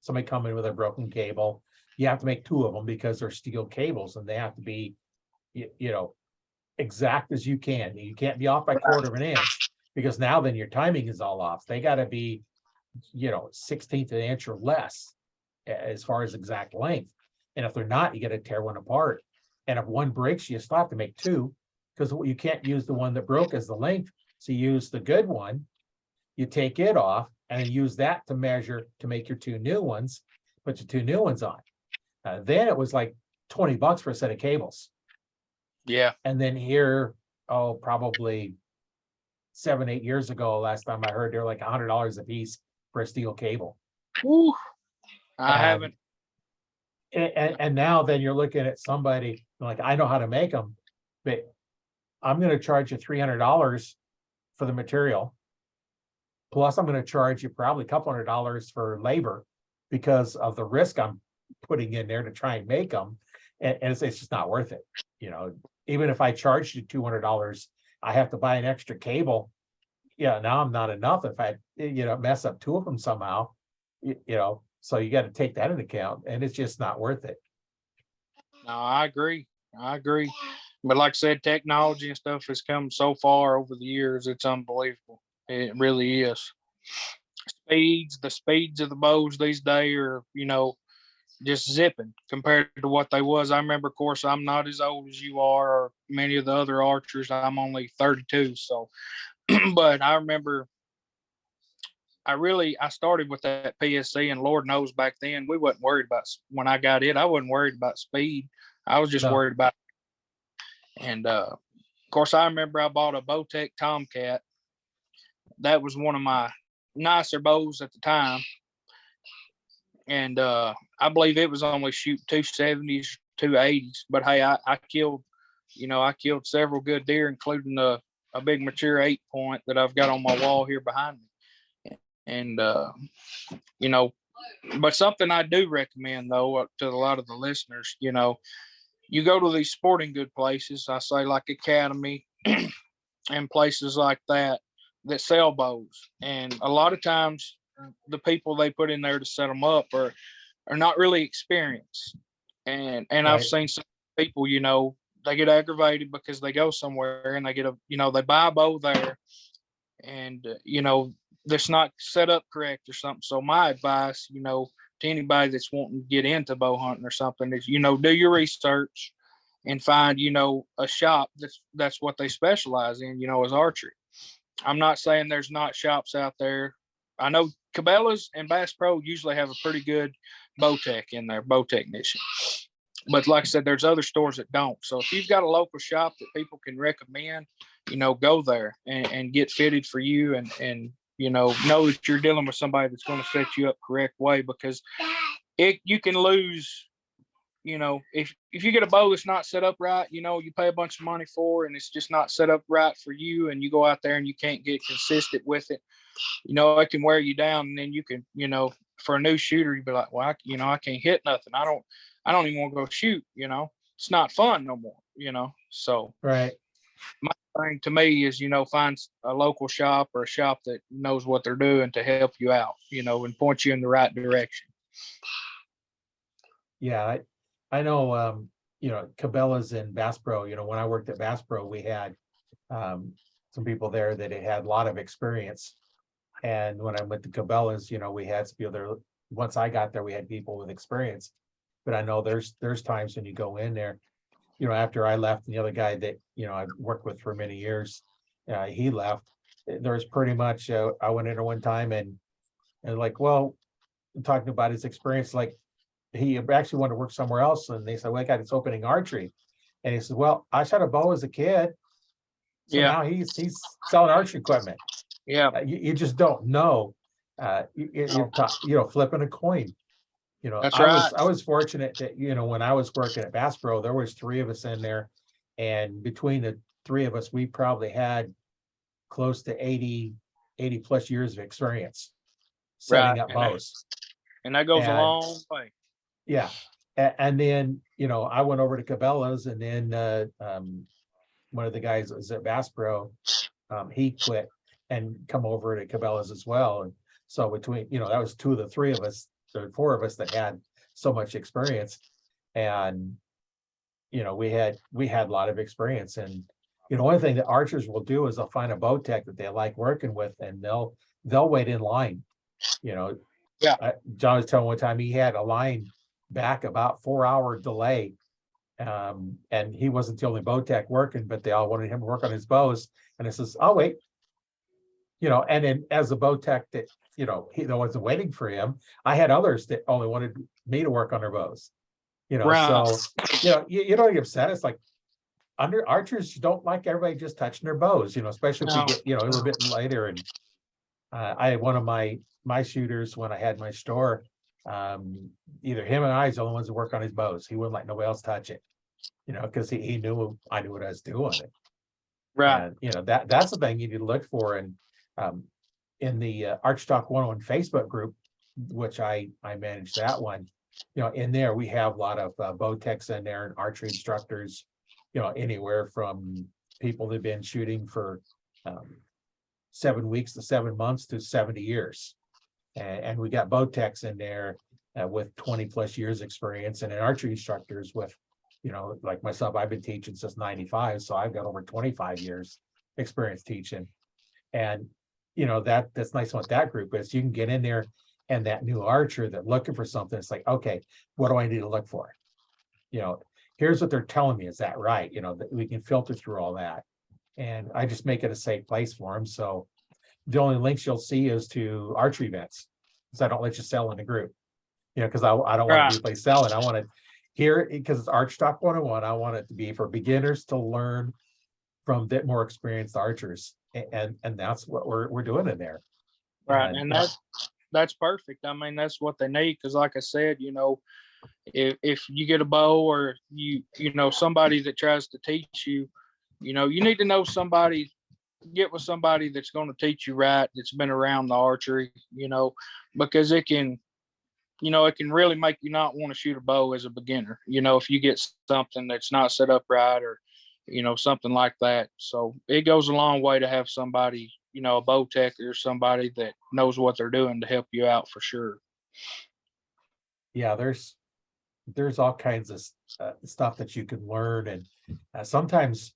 somebody come in with a broken cable. You have to make two of them because they're steel cables and they have to be, exact as you can. You can't be off by quarter of an inch, because now then your timing is all off. They got to be, 16th of an inch or less as far as exact length. And if they're not, you got to tear one apart. And if one breaks, you still have to make two, because you can't use the one that broke as the length. So you use the good one, you take it off, and then use that to measure to make your two new ones, put your two new ones on. Then it was like $20 for a set of cables. Yeah. And then here, probably 7-8 years ago, last time I heard, they're like $100 a piece for a steel cable. Woo. I And- haven't. And now then you're looking at somebody like, I know how to make them, but I'm going to charge you $300 for the material. Plus, I'm going to charge you probably a couple $100 for labor because of the risk I'm putting in there to try and make them. And it's just not worth it. Even if I charged you $200, I have to buy an extra cable. Yeah, now I'm not enough if I, mess up two of them somehow, so you got to take that into account, and it's just not worth it. No, I agree. But like I said, technology and stuff has come so far over the years. It's unbelievable. It really is. The speeds of the bows these days are, just zipping compared to what they was. I remember, of course, I'm not as old as you are or many of the other archers. I'm only 32. So, but I remember I started with that PSC, and Lord knows back then we wasn't worried about, when I got it, I wasn't worried about speed. I was just worried about, and of course, I remember I bought a Bowtech Tomcat. That was one of my nicer bows at the time. And I believe it was only shoot 270s, 280s. But hey, I killed several good deer, including a big mature 8-point that I've got on my wall here behind me. And but something I do recommend though to a lot of the listeners, you go to these sporting good places, I say like Academy and places like that sell bows, and a lot of times the people they put in there to set them up are not really experienced. And right. I've seen some people, they get aggravated because they go somewhere and they get they buy a bow there, and that's not set up correct or something. So my advice, to anybody that's wanting to get into bow hunting or something is, do your research and find, a shop that's what they specialize in, is archery. I'm not saying there's not shops out there. I know Cabela's and Bass Pro usually have a pretty good bow tech in there, bow technician. But like I said, there's other stores that don't. So if you've got a local shop that people can recommend, go there and get fitted for you, and know that you're dealing with somebody that's going to set you up correct way, because you can lose. If you get a bow that's not set up right, you pay a bunch of money for, and it's just not set up right for you, and you go out there and you can't get consistent with it, it can wear you down. And then you can, for a new shooter, you'd be like, well, I can't hit nothing. I don't even want to go shoot, it's not fun no more, so. Right. My thing to me is, find a local shop or a shop that knows what they're doing to help you out, and point you in the right direction. Yeah. I know, Cabela's and Bass Pro, when I worked at Bass Pro, we had some people there that had a lot of experience. And when I went to Cabela's, we had some people there. Once I got there, we had people with experience. But I know there's times when you go in there, after I left, and the other guy that, I worked with for many years, he left. There was pretty much, I went in there one time and like, well, talking about his experience, like, he actually wanted to work somewhere else, and they said, well, I got this opening archery, and he said, well, I shot a bow as a kid, so now he's selling archery equipment. You just don't know. Flipping a coin. That's right. I was fortunate that when I was working at Bass Pro, there was 3 of us in there, and between the 3 of us, we probably had close to 80 plus years of experience setting up bows. And that goes a And- long way. Yeah. And then, I went over to Cabela's, and then one of the guys that was at Bass Pro, he quit and come over to Cabela's as well. And so between, that was two of the three of us, or four of us that had so much experience. And, we had a lot of experience. And, one thing that archers will do is they'll find a bow tech that they like working with, and they'll wait in line. Yeah. John was telling one time he had a line back about 4-hour delay. And he wasn't the only bow tech working, but they all wanted him to work on his bows. And it says, "Oh, wait." And then as a bow tech that, he wasn't waiting for him, I had others that only wanted me to work on their bows. Right. So, you don't get upset. It's like archers don't like everybody just touching their bows, especially if we get, a little bit later. And I had one of my shooters when I had my store. Either him and I is the only ones that work on his bows. He wouldn't let nobody else touch it, because he knew I knew what I was doing. Right. And that's the thing you need to look for. And in the Arch Talk 101 Facebook group, which I manage that one, in there we have a lot of bow techs in there and archery instructors, anywhere from people that have been shooting for 7 weeks to 7 months to 70 years. And we got bow techs in there with 20 plus years experience, and archery instructors with, like myself, I've been teaching since 95. So I've got over 25 years experience teaching. And, that's nice about that group is you can get in there, and that new archer that looking for something, it's like, okay, what do I need to look for? Here's what they're telling me. Is that right? That we can filter through all that. And I just make it a safe place for them. So the only links you'll see is to archery events, because I don't let you sell in the group, because I don't want to replace selling. I want to hear, because it's Arch Talk 101. I want it to be for beginners to learn from a bit more experienced archers, and that's what we're doing in there. Right, and that's perfect. I mean, that's what they need, because like I said, if you get a bow, or you somebody that tries to teach you, you need to know somebody. Get with somebody that's going to teach you right, that's been around the archery, because it can really make you not want to shoot a bow as a beginner, if you get something that's not set up right, or, something like that. So it goes a long way to have somebody, a bow tech or somebody that knows what they're doing to help you out for sure. Yeah, there's all kinds of stuff that you can learn. And sometimes,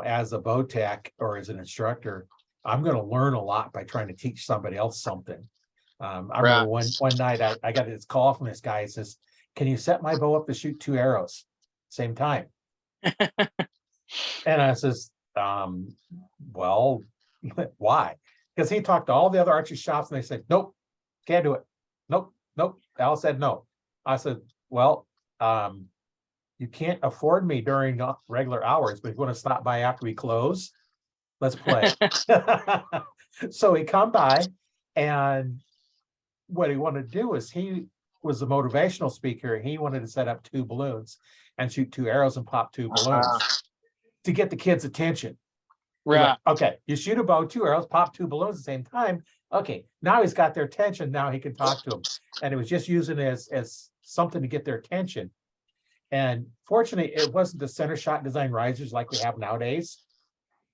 as a bow tech or as an instructor, I'm going to learn a lot by trying to teach somebody else something. I remember one night I got this call from this guy. He says, "Can you set my bow up to shoot 2 arrows same time?" And I says, "Well, why?" Because he talked to all the other archery shops, and they said, "Nope, can't do it. Nope." Al said no. I said, "Well, you can't afford me during regular hours, but if you want to stop by after we close, let's play." So he come by, and what he wanted to do is, he was a motivational speaker. He wanted to set up 2 balloons and shoot 2 arrows and pop 2 balloons to get the kids' attention. Right. Like, okay, you shoot a bow, 2 arrows, pop 2 balloons at the same time. Okay, now he's got their attention. Now he can talk to them. And it was just using it as something to get their attention. And fortunately, it wasn't the center shot design risers like we have nowadays,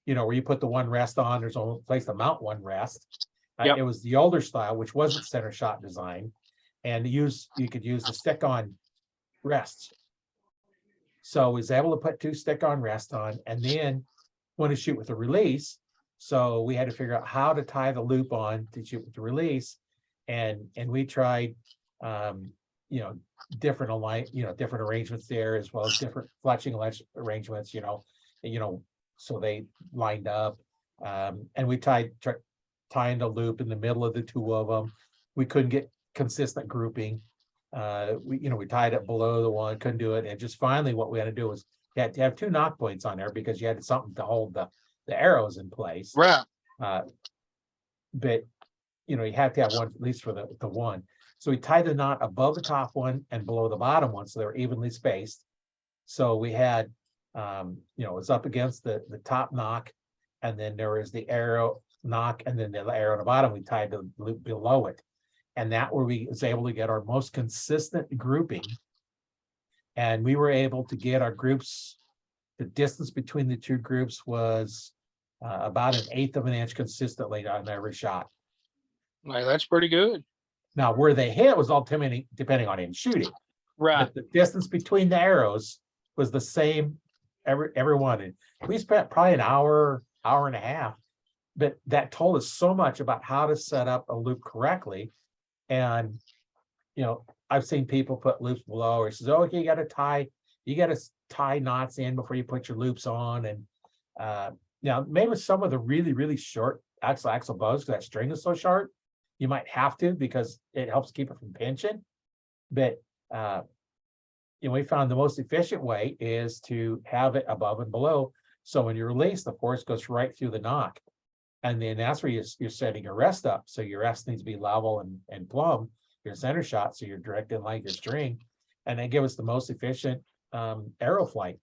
where you put the one rest on, there's only place to mount one rest. Yep. It was the older style, which wasn't center shot design, and you could use the stick-on rests. So he was able to put 2 stick-on rests on, and then want to shoot with a release. So we had to figure out how to tie the loop on to shoot with the release, and we tried, different different arrangements there, as well as different fletching arrangements, so they lined up, and we tying the loop in the middle of the 2 of them. We couldn't get consistent grouping. We tied it below the one, couldn't do it, and just finally what we had to do was you had to have 2 knock points on there, because you had something to hold the arrows in place. Right. But you have to have one, at least for the one. So we tied the knot above the top one and below the bottom one, so they were evenly spaced. So we had, it was up against the top knock, and then there was the arrow knock, and then the arrow on the bottom, we tied the loop below it. And that where we was able to get our most consistent grouping. And we were able to get our groups, the distance between the two groups was about 1/8 of an inch consistently on every shot. Like, that's pretty good. Now, where they hit was all depending on him shooting. Right. But the distance between the arrows was the same every one. And we spent probably an hour and a half, but that told us so much about how to set up a loop correctly. And, you know, I've seen people put loops below, or he says, oh, you got to tie knots in before you put your loops on. And now maybe some of the really, really short axle bows, because that string is so short, you might have to, because it helps keep it from pinching. But you know, we found the most efficient way is to have it above and below. So when you release, the force goes right through the knock. And then that's where you're setting your rest up. So your rest needs to be level and plumb, your center shot, so you're directing like your string. And they give us the most efficient arrow flight.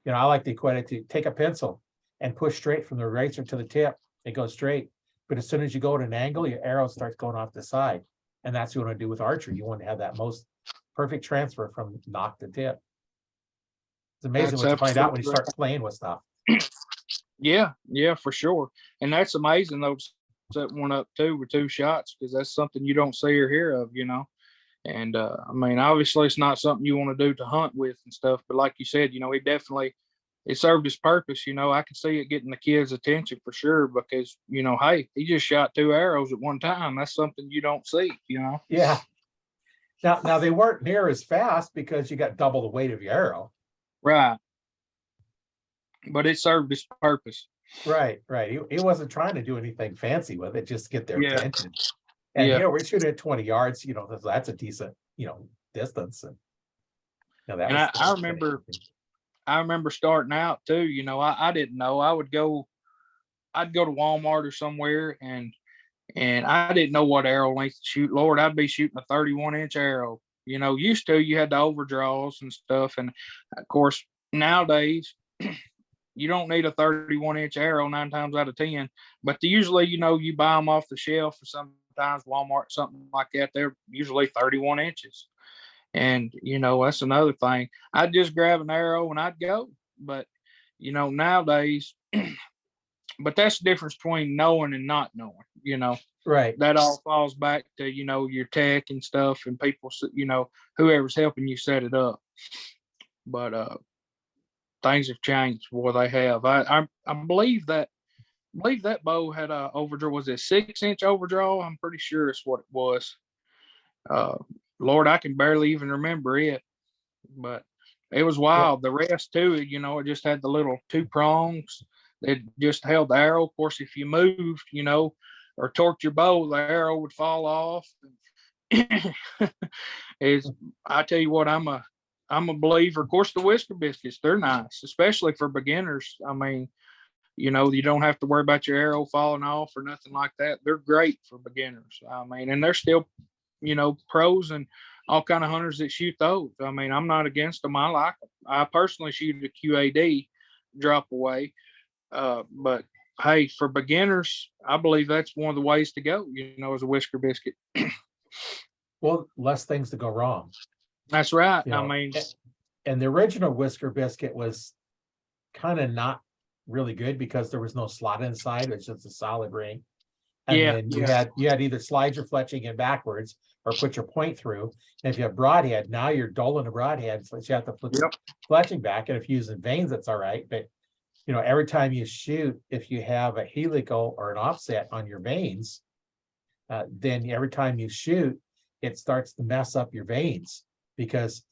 You know, I like to equate it to take a pencil and push straight from the eraser to the tip. It goes straight. But as soon as you go at an angle, your arrow starts going off the side. And that's what you want to do with archery. You want to have that most perfect transfer from knock to tip. It's amazing what you find out when you start playing with stuff. Yeah, for sure. And that's amazing, though, set one up too with 2 shots, because that's something you don't see or hear of, you know. And I mean, obviously it's not something you want to do to hunt with and stuff, but like you said, you know, it served its purpose. You know, I can see it getting the kids' attention for sure, because, you know, hey, he just shot 2 arrows at one time. That's something you don't see, you know. Yeah. Now they weren't near as fast because you got double the weight of your arrow. Right. But it served its purpose. Right. He wasn't trying to do anything fancy with it, just to get their attention. And you know, we're shooting at 20 yards, you know, that's a decent, you know, distance. And you know, I remember starting out too, you know, I didn't know. I'd go to Walmart or somewhere, and I didn't know what arrow length to shoot. Lord, I'd be shooting a 31-inch arrow. You know, used to, you had the overdraws and stuff. And of course, nowadays, you don't need a 31-inch arrow 9 times out of 10. But usually, you know, you buy them off the shelf, or sometimes Walmart, something like that. They're usually 31 inches. And, you know, that's another thing. I'd just grab an arrow and I'd go. But, you know, nowadays, but that's the difference between knowing and not knowing, you know. Right. That all falls back to, you know, your tech and stuff, and people, you know, whoever's helping you set it up. But things have changed. Boy, they have. I believe that bow had a overdraw. Was it 6-inch overdraw? I'm pretty sure it's what it was. Lord, I can barely even remember it, but it was wild. The rest too, you know, it just had the little 2 prongs that just held the arrow. Of course, if you moved, you know, or torqued your bow, the arrow would fall off. I tell you what, I'm a believer. Of course, the whisker biscuits, they're nice, especially for beginners. I mean, you know, you don't have to worry about your arrow falling off or nothing like that. They're great for beginners. I mean, and they're still, you know, pros and all kind of hunters that shoot those. I mean, I'm not against them. I like them. I personally shoot a QAD drop away. But hey, for beginners, I believe that's one of the ways to go, you know, as a whisker biscuit. Well, less things to go wrong. That's right. You know, I mean, and the original whisker biscuit was kind of not really good because there was no slot inside. It's just a solid ring. And then you had either slide your fletching in backwards or put your point through. And if you have broadhead, now you're dulling a broadhead, so you have to flip the fletching back. And if you're using vanes, that's all right. But you know, every time you shoot, if you have a helical or an offset on your vanes, then every time you shoot, it starts to mess up your vanes, because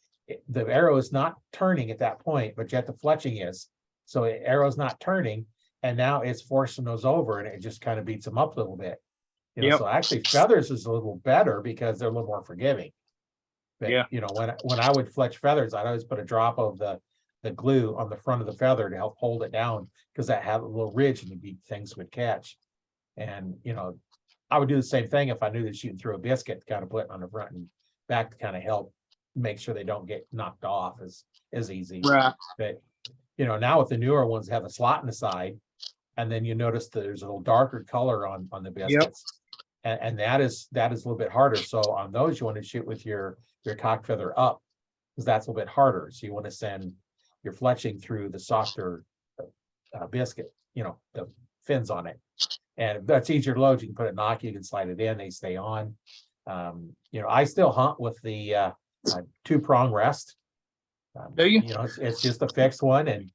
the arrow is not turning at that point, but yet the fletching is. So the arrow's not turning, and now it's forcing those over, and it just kind of beats them up a little bit. You know, so actually feathers is a little better because they're a little more forgiving. But you know, when I would fletch feathers, I'd always put a drop of the glue on the front of the feather to help hold it down, because that had a little ridge and things would catch. And you know, I would do the same thing if I knew that shooting through a biscuit, to kind of put on the front and back to kind of help make sure they don't get knocked off as easy. Right. But you know, now with the newer ones have a slot in the side, and then you notice that there's a little darker color on the biscuits. And that is a little bit harder. So on those, you want to shoot with your cock feather up, because that's a little bit harder. So you want to send your fletching through the softer biscuit, the fins on it. And if that's easier to load, you can put it in knock, you can slide it in, they stay on. I still hunt with the 2-prong rest. Do you? It's just a fixed one, and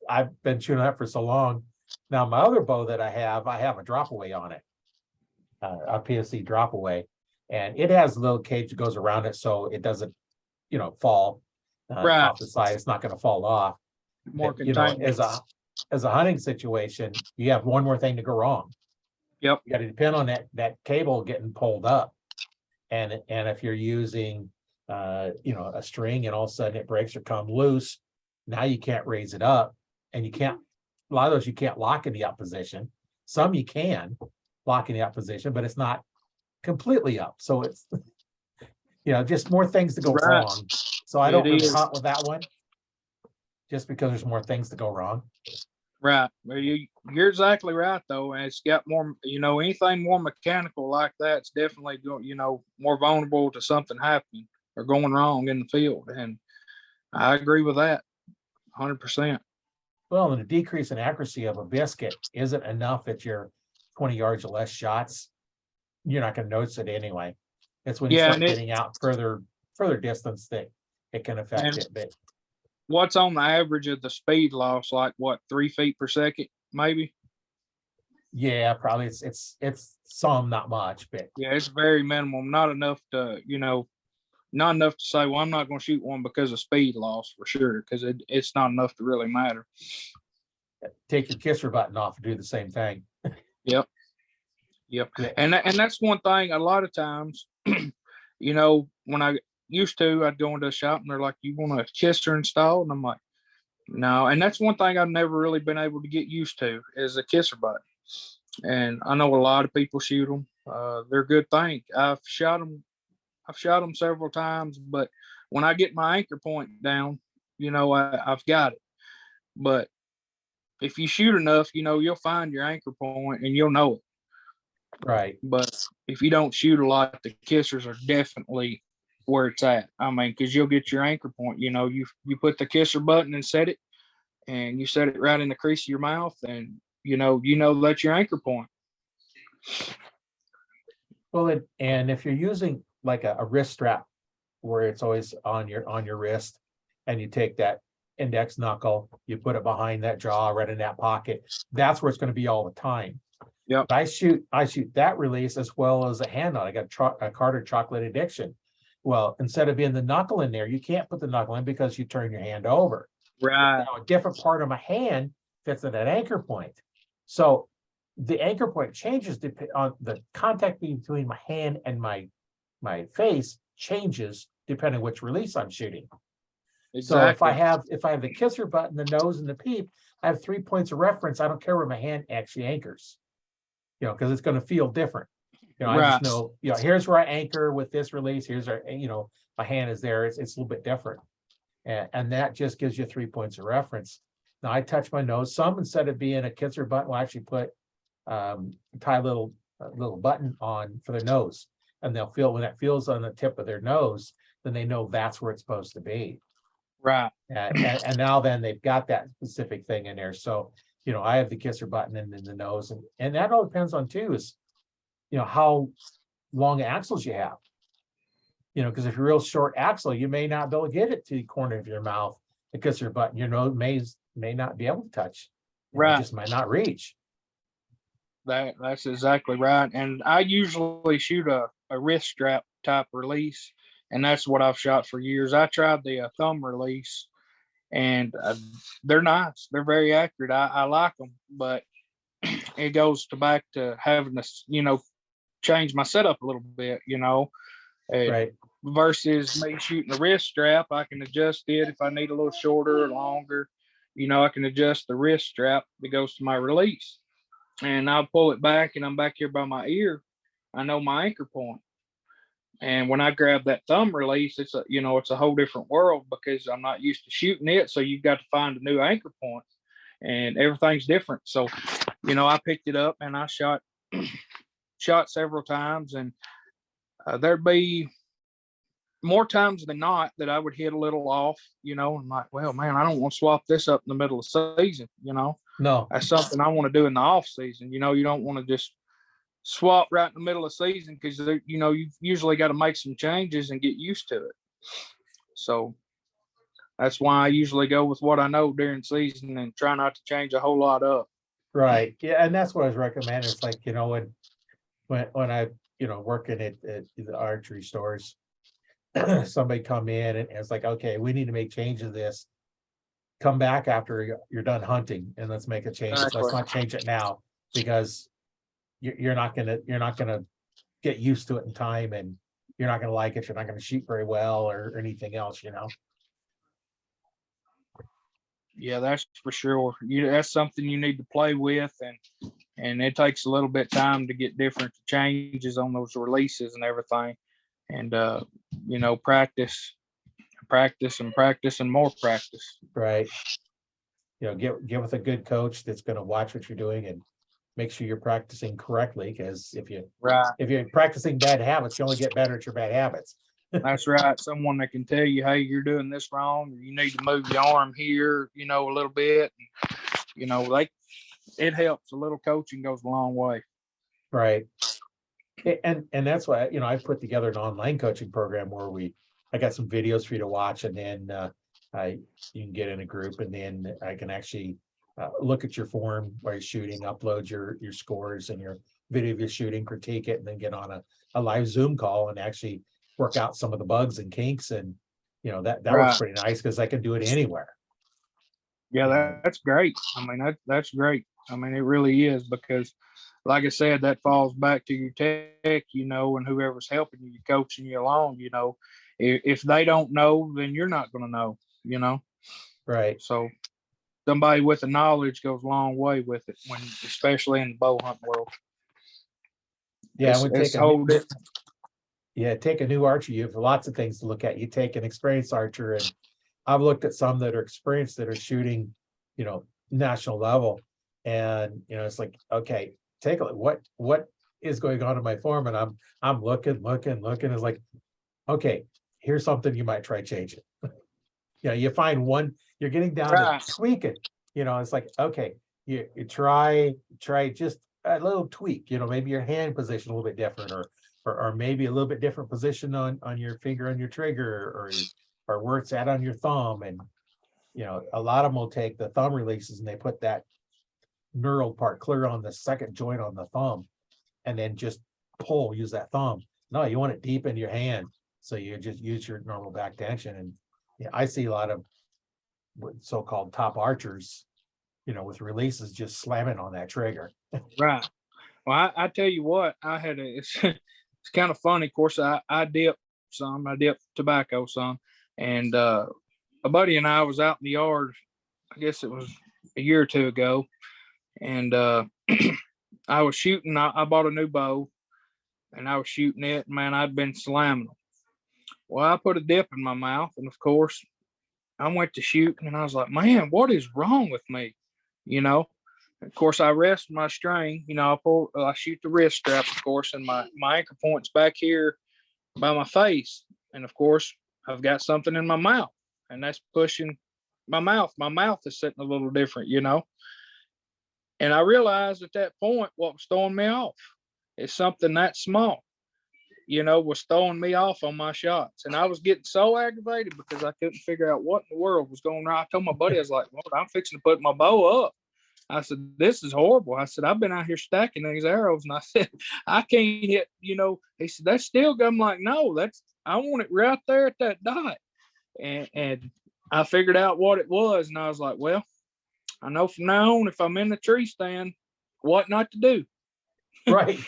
I've been shooting that for so long. Now my other bow that I have a drop away on it, a PSC drop away, and it has a little cage that goes around it so it doesn't, fall Right. off the side. It's not going to fall off. More But, contained. as a hunting situation, you have one more thing to go wrong. Yep. You got to depend on that cable getting pulled up, and if you're using a string and all of a sudden it breaks or come loose, now you can't raise it up, and a lot of those you can't lock in the up position. Some you can lock in the up position, but it's not completely up. So it's just more things to go Right. wrong. So I don't It really is. hunt with that one, just because there's more things to go wrong. Right. Well, you're exactly right though. And it's got more, anything more mechanical like that's definitely going, more vulnerable to something happening or going wrong in the field. And I agree with that 100%. Well, and the decrease in accuracy of a biscuit isn't enough at your 20 yards or less shots. You're not going to notice it anyway. It's when you Yeah, start getting out further distance that it can affect and it. But what's on the average of the speed loss? Like what, 3 feet per second, maybe? yeah, probably it's some, not much, but Yeah, it's very minimal. Not enough to, not enough to say, well, I'm not going to shoot one because of speed loss for sure, because it's not enough to really matter. take your kisser button off and do the same thing. Yep. Yeah. And that's one thing a lot of times, when I used to, I'd go into a shop and they're like, you want a kisser installed? And I'm like, no. And that's one thing I've never really been able to get used to is a kisser button. And I know a lot of people shoot them. They're a good thing. I've shot them several times, but when I get my anchor point down, I've got it. But if you shoot enough, you'll find your anchor point and you'll know it. Right. But if you don't shoot a lot, the kissers are definitely where it's at. I mean, because you'll get your anchor point. You put the kisser button and set it, and you set it right in the crease of your mouth, and that's your anchor point. Well, and if you're using like a wrist strap where it's always on your wrist, and you take that index knuckle, you put it behind that jaw, right in that pocket, that's where it's going to be all the time. Yep. I shoot that release as well as a hand on. I got a Carter chocolate addiction. Well, instead of being the knuckle in there, you can't put the knuckle in because you turn your hand over. Right. Now, a different part of my hand fits at that anchor point. So the anchor point changes on the contact between my hand and my face changes depending on which release I'm shooting. Exactly. So if I have the kisser button, the nose, and the peep, I have 3 points of reference. I don't care where my hand actually anchors, because it's going to feel different. I just know, here's where I anchor with this release. Here's our, my hand is there. It's a little bit different. And that just gives you 3 points of reference. Now I touch my nose. Some, instead of being a kisser button, will actually tie a little button on for their nose, and they'll feel when that feels on the tip of their nose, then they know that's where it's supposed to be. Right. And now then they've got that specific thing in there. So I have the kisser button in the nose, and that all depends on too is how long axles you have. Because if you're real short axle, you may not be able to get it to the corner of your mouth. The kisser button, your nose may not be able to touch. Right. It just might not reach. That's exactly right. And I usually shoot a wrist strap type release, and that's what I've shot for years. I tried the thumb release, and they're nice. They're very accurate. I like them, but it goes back to having to, change my setup a little bit, Right. versus me shooting a wrist strap. I can adjust it if I need a little shorter or longer. I can adjust the wrist strap that goes to my release, and I'll pull it back, and I'm back here by my ear. I know my anchor point. And when I grab that thumb release, it's a whole different world because I'm not used to shooting it. So you've got to find a new anchor point. and everything's different. So, I picked it up and I shot several times, and there'd be more times than not that I would hit a little off, and like, well, man, I don't want to swap this up in the middle of the season, No, that's something I want to do in the off season. You don't want to just swap right in the middle of the season, because, you've usually got to make some changes and get used to it. So that's why I usually go with what I know during season and try not to change a whole lot up. right. Yeah, and that's what I was recommending. It's like, when I, working at the archery stores, somebody come in and it's like, okay, we need to make change of this. Come back after you're done hunting and let's make a change. Let's Exactly. not change it now, because you're not gonna get used to it in time, and you're not gonna like it. You're not gonna shoot very well or anything else. Yeah, that's for sure. That's something you need to play with, and it takes a little bit of time to get different changes on those releases and everything. And practice and more practice. Right. Get with a good coach that's going to watch what you're doing and make sure you're practicing correctly, because if you're practicing bad habits, you only get better at your bad habits. That's right. Someone that can tell you, hey, you're doing this wrong, or you need to move your arm here, a little bit. It helps. A little coaching goes a long way. Right. And that's why, I put together an online coaching program where I got some videos for you to watch, and then you can get in a group, and then I can actually look at your form while you're shooting, upload your scores and your video of your shooting, critique it, and then get on a live Zoom call and actually work out some of the bugs and kinks. And that Right. works pretty nice, because I can do it anywhere. Yeah, that's great. I mean, that's great. I mean, it really is, because like I said, that falls back to your tech, and whoever's helping you, coaching you along, if they don't know, then you're not going to know, Right. So somebody with the knowledge goes a long way with it, especially in the bow hunting world. Yeah, take a new archer. You have lots of things to look at. You take an experienced archer, and I've looked at some that are experienced that are shooting, national level, and it's like, okay, take a look. What is going on in my form? And I'm looking. It's like, okay, here's something you might try changing. You find one, you're getting down to tweak it. It's like, okay, you try just a little tweak. Maybe your hand position a little bit different, or maybe a little bit different position on your finger on your trigger, or where it's at on your thumb. And a lot of them will take the thumb releases and they put that knurled part clear on the second joint on the thumb, and then just use that thumb. No, you want it deep in your hand, so you just use your normal back tension. And I see a lot of so-called top archers, with releases just slamming on that trigger. Right. Well, I tell you what, it's kind of funny. Of course, I dip tobacco some, and a buddy and I was out in the yard, I guess it was a year or two ago, and I was shooting. I bought a new bow, and I was shooting it. Man, I'd been slamming them. Well, I put a dip in my mouth, and of course, I went to shoot, and I was like, man, what is wrong with me? Of course, I rest my string. I shoot the wrist strap, of course, and my anchor point's back here by my face. And of course, I've got something in my mouth, and that's pushing my mouth. My mouth is sitting a little different, And I realized at that point what was throwing me off is something that small, was throwing me off on my shots. And I was getting so aggravated because I couldn't figure out what in the world was going on. I told my buddy, I was like, well, I'm fixing to put my bow up. I said, this is horrible. I said, I've been out here stacking these arrows. And I said, I can't hit, he said, that's still good. I'm like, no, I want it right there at that dot. And I figured out what it was. And I was like, well, I know from now on, if I'm in the tree stand, what not to do. Right.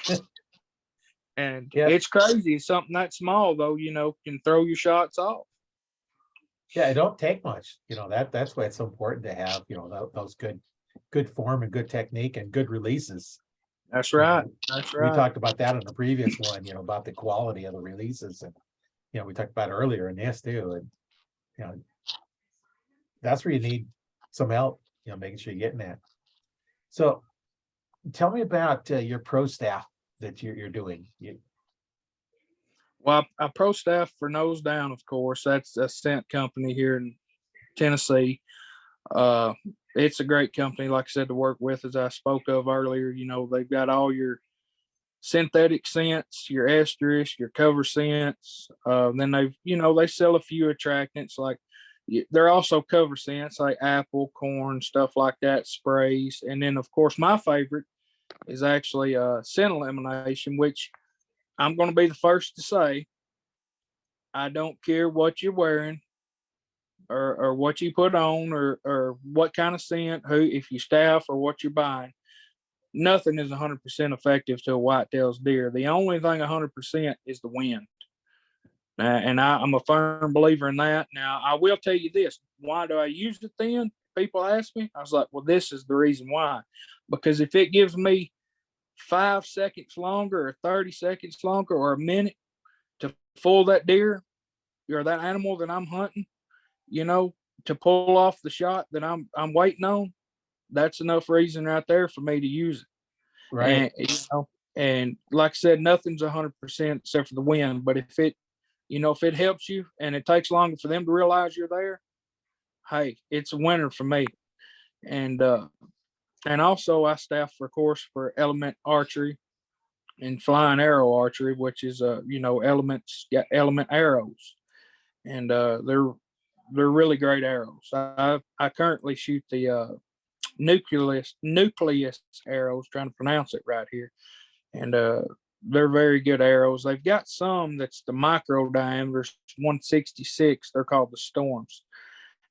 And it's crazy. Something that small, though, can throw your shots off. Yeah, it don't take much. That's why it's so important to have, those good form and good technique and good releases. That's right. That's right. We talked about that in the previous one, about the quality of the releases. And, we talked about earlier in this too. And, that's where you need some help. making sure you're getting that. So tell me about your pro staff that you're doing. Well, I pro staff for Nose Down, of course. That's a scent company here in Tennessee. Uh, it's a great company, like I said, to work with, as I spoke of earlier. They've got all your synthetic scents, your estrus, your cover scents. Then they sell a few attractants like they're also cover scents like apple, corn, stuff like that, sprays. And then, of course, my favorite is actually scent elimination, which I'm going to be the first to say, I don't care what you're wearing or what you put on or what kind of scent, if you staff or what you're buying. Nothing is 100% effective to a white-tailed deer. The only thing 100% is the wind. And I'm a firm believer in that. Now, I will tell you this. Why do I use it then? People ask me. I was like, well, this is the reason why. Because if it gives me 5 seconds longer or 30 seconds longer or a minute to fool that deer or that animal that I'm hunting, to pull off the shot that I'm waiting on, that's enough reason right there for me to use it. Right. And like I said, nothing's 100% except for the wind. But if it helps you and it takes longer for them to realize you're there, hey, it's a winner for me. And also I staff of course for Element Archery and Flying Arrow Archery, which is element arrows, and they're really great arrows. I currently shoot the nucleus arrows, trying to pronounce it right here, and they're very good arrows. They've got some that's the micro diameters, 166. They're called the Storms.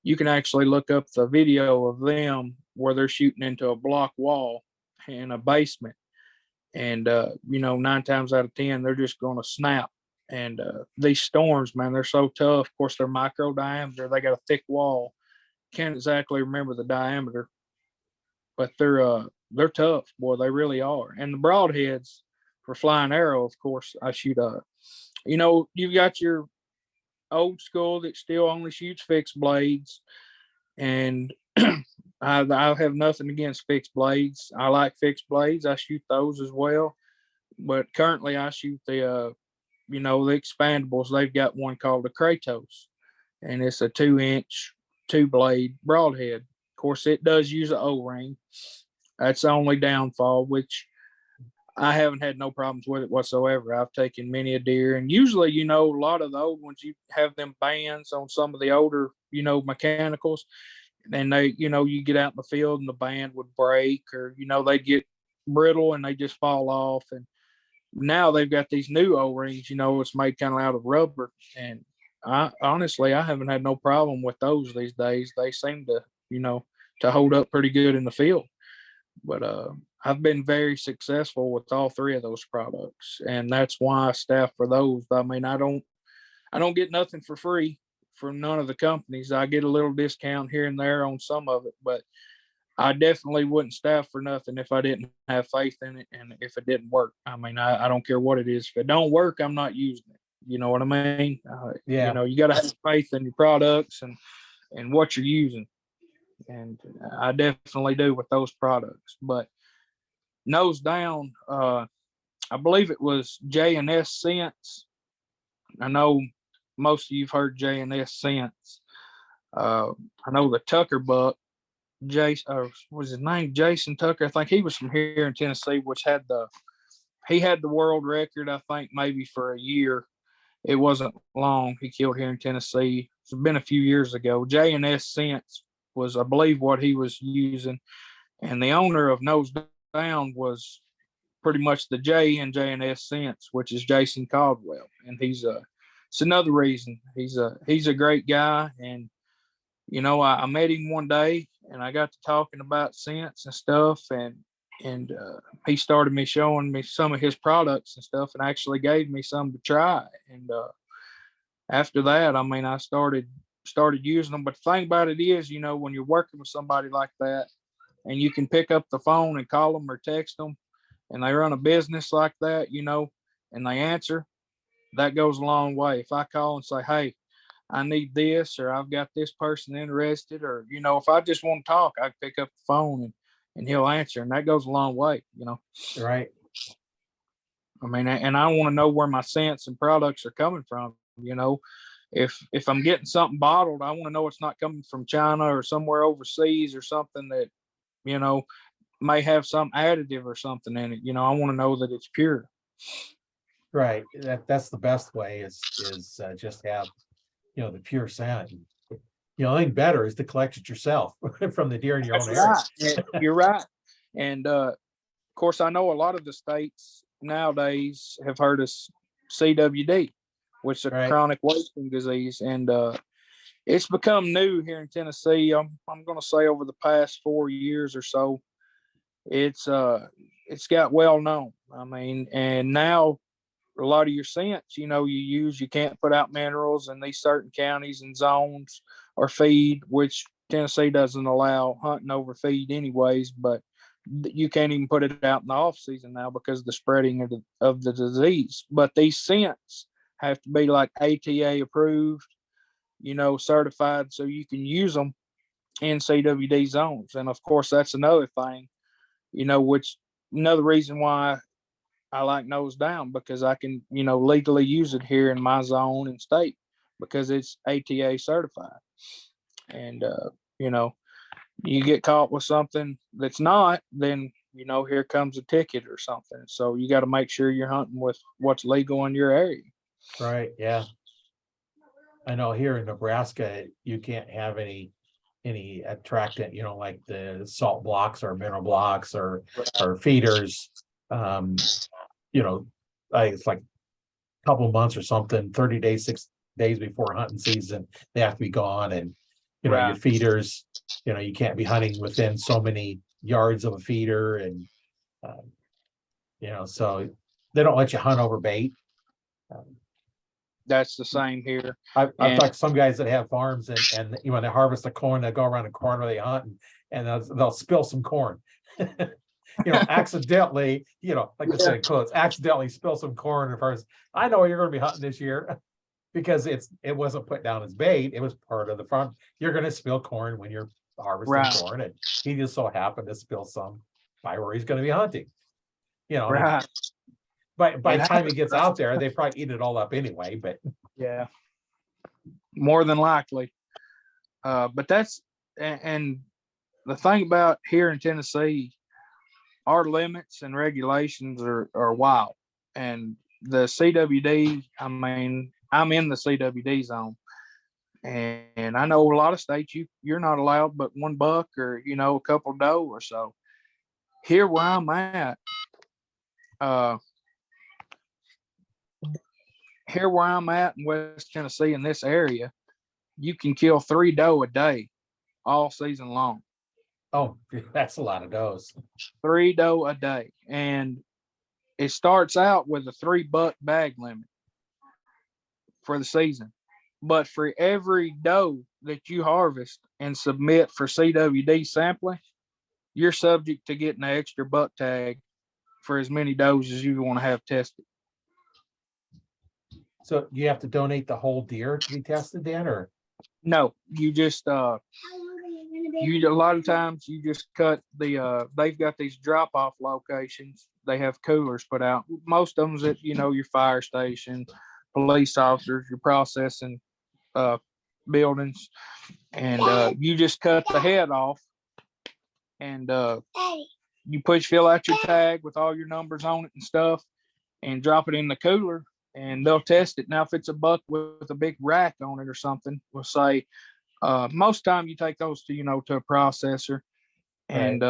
You can actually look up the video of them where they're shooting into a block wall in a basement, and 9 times out of 10 they're just going to snap. And these Storms, man, they're so tough. Of course, they're micro diameter. They got a thick wall. Can't exactly remember the diameter, but they're tough, boy. They really are. And the broadheads for Flying Arrow, of course, I shoot. You've got your old school that still only shoots fixed blades, and I have nothing against fixed blades. I like fixed blades. I shoot those as well. But currently, I shoot the expandables. They've got one called the Kratos, and it's a 2-inch, 2-blade broadhead. Of course, it does use an O-ring. That's the only downfall, which I haven't had no problems with it whatsoever. I've taken many a deer, and usually, a lot of the old ones, you have them bands on some of the older, mechanicals, and they, you get out in the field and the band would break, or, they get brittle and they just fall off. And now they've got these new O-rings, it's made kind of out of rubber. And I haven't had no problem with those these days. They seem to, to hold up pretty good in the field. But I've been very successful with all 3 of those products, and that's why I staff for those. I mean, I don't get nothing for free from none of the companies. I get a little discount here and there on some of it, but I definitely wouldn't staff for nothing if I didn't have faith in it and if it didn't work. I mean, I don't care what it is. If it don't work, I'm not using it. You know what I mean? Yeah. You got to have faith in your products and what you're using. And I definitely do with those products. But Nose Down, I believe it was J&S Scents. I know most of you've heard J&S Scents. I know the Tucker buck, was his name Jason Tucker? I think he was from here in Tennessee, which had the world record, I think, maybe for a year. It wasn't long. He killed here in Tennessee. It's been a few years ago. J&S Scents was, I believe, what he was using. And the owner of Nose Down was pretty much the J in J&S Scents, which is Jason Caldwell. And it's another reason. He's a great guy. And, I met him one day and I got to talking about scents and stuff. And he started showing me some of his products and stuff, and actually gave me some to try. And after that, I mean, I started using them. But the thing about it is, when you're working with somebody like that, and you can pick up the phone and call them or text them, and they run a business like that, and they answer, that goes a long way. If I call and say, hey, I need this, or I've got this person interested, or, if I just want to talk, I pick up the phone and he'll answer. And that goes a long way. Right. I mean, and I want to know where my scents and products are coming from. If I'm getting something bottled, I want to know it's not coming from China or somewhere overseas or something that, may have some additive or something in it. I want to know that it's pure. Right. That's the best way is just have, the pure scent. The only thing better is to collect it yourself from the deer in your own area. You're right. And of course, I know a lot of the states nowadays have heard of CWD, which is a chronic wasting disease. And it's become new here in Tennessee. I'm going to say over the past 4 years or so, it's got well known. I mean, and now a lot of your scents, you can't put out minerals in these certain counties and zones or feed, which Tennessee doesn't allow hunting over feed anyways, but you can't even put it out in the off season now because of the spreading of the disease. But these scents have to be like ATA approved, certified, so you can use them in CWD zones. And of course, that's another thing, which another reason why I like Nose Down, because I can, legally use it here in my zone and state because it's ATA certified. And, you get caught with something that's not, then, here comes a ticket or something. So you got to make sure you're hunting with what's legal in your area. Right. Yeah. I know here in Nebraska, you can't have any attractant, like the salt blocks or mineral blocks or feeders. It's like a couple of months or something, 30 days, 6 days before hunting season, they have to be gone. And, your feeders, you can't be hunting within so many yards of a feeder. And, so they don't let you hunt over bait. That's the same here. I've talked to some guys that have farms and when they harvest the corn, they go around the corn where they hunt and they'll spill some corn. Accidentally, like I said, quotes, accidentally spill some corn. As far as I know, you're going to be hunting this year because it wasn't put down as bait. It was part of the farm. You're going to spill corn when you're harvesting corn, and he just so happened to spill some by where he's going to be hunting. By the time he gets out there, they probably eat it all up anyway. But yeah, more than likely. But that's and the thing about here in Tennessee, our limits and regulations are wild. And the CWD, I mean, I'm in the CWD zone. And I know a lot of states you're not allowed but one buck or, a couple doe or so. Here where I'm at, in West Tennessee in this area, you can kill 3 doe a day all season long. Oh, that's a lot of does. 3 doe a day. And it starts out with a 3 buck bag limit for the season. But for every doe that you harvest and submit for CWD sampling, you're subject to getting an extra buck tag for as many does as you want to have tested. So you have to donate the whole deer to be tested then, or? No, you just a lot of times you just cut the they've got these drop off locations. They have coolers put out. Most of them's at your fire station, police officers, your processing buildings, and you just cut the head off and you fill out your tag with all your numbers on it and stuff and drop it in the cooler and they'll test it. Now if it's a buck with a big rack on it or something, we'll say most time you take those to to a processor and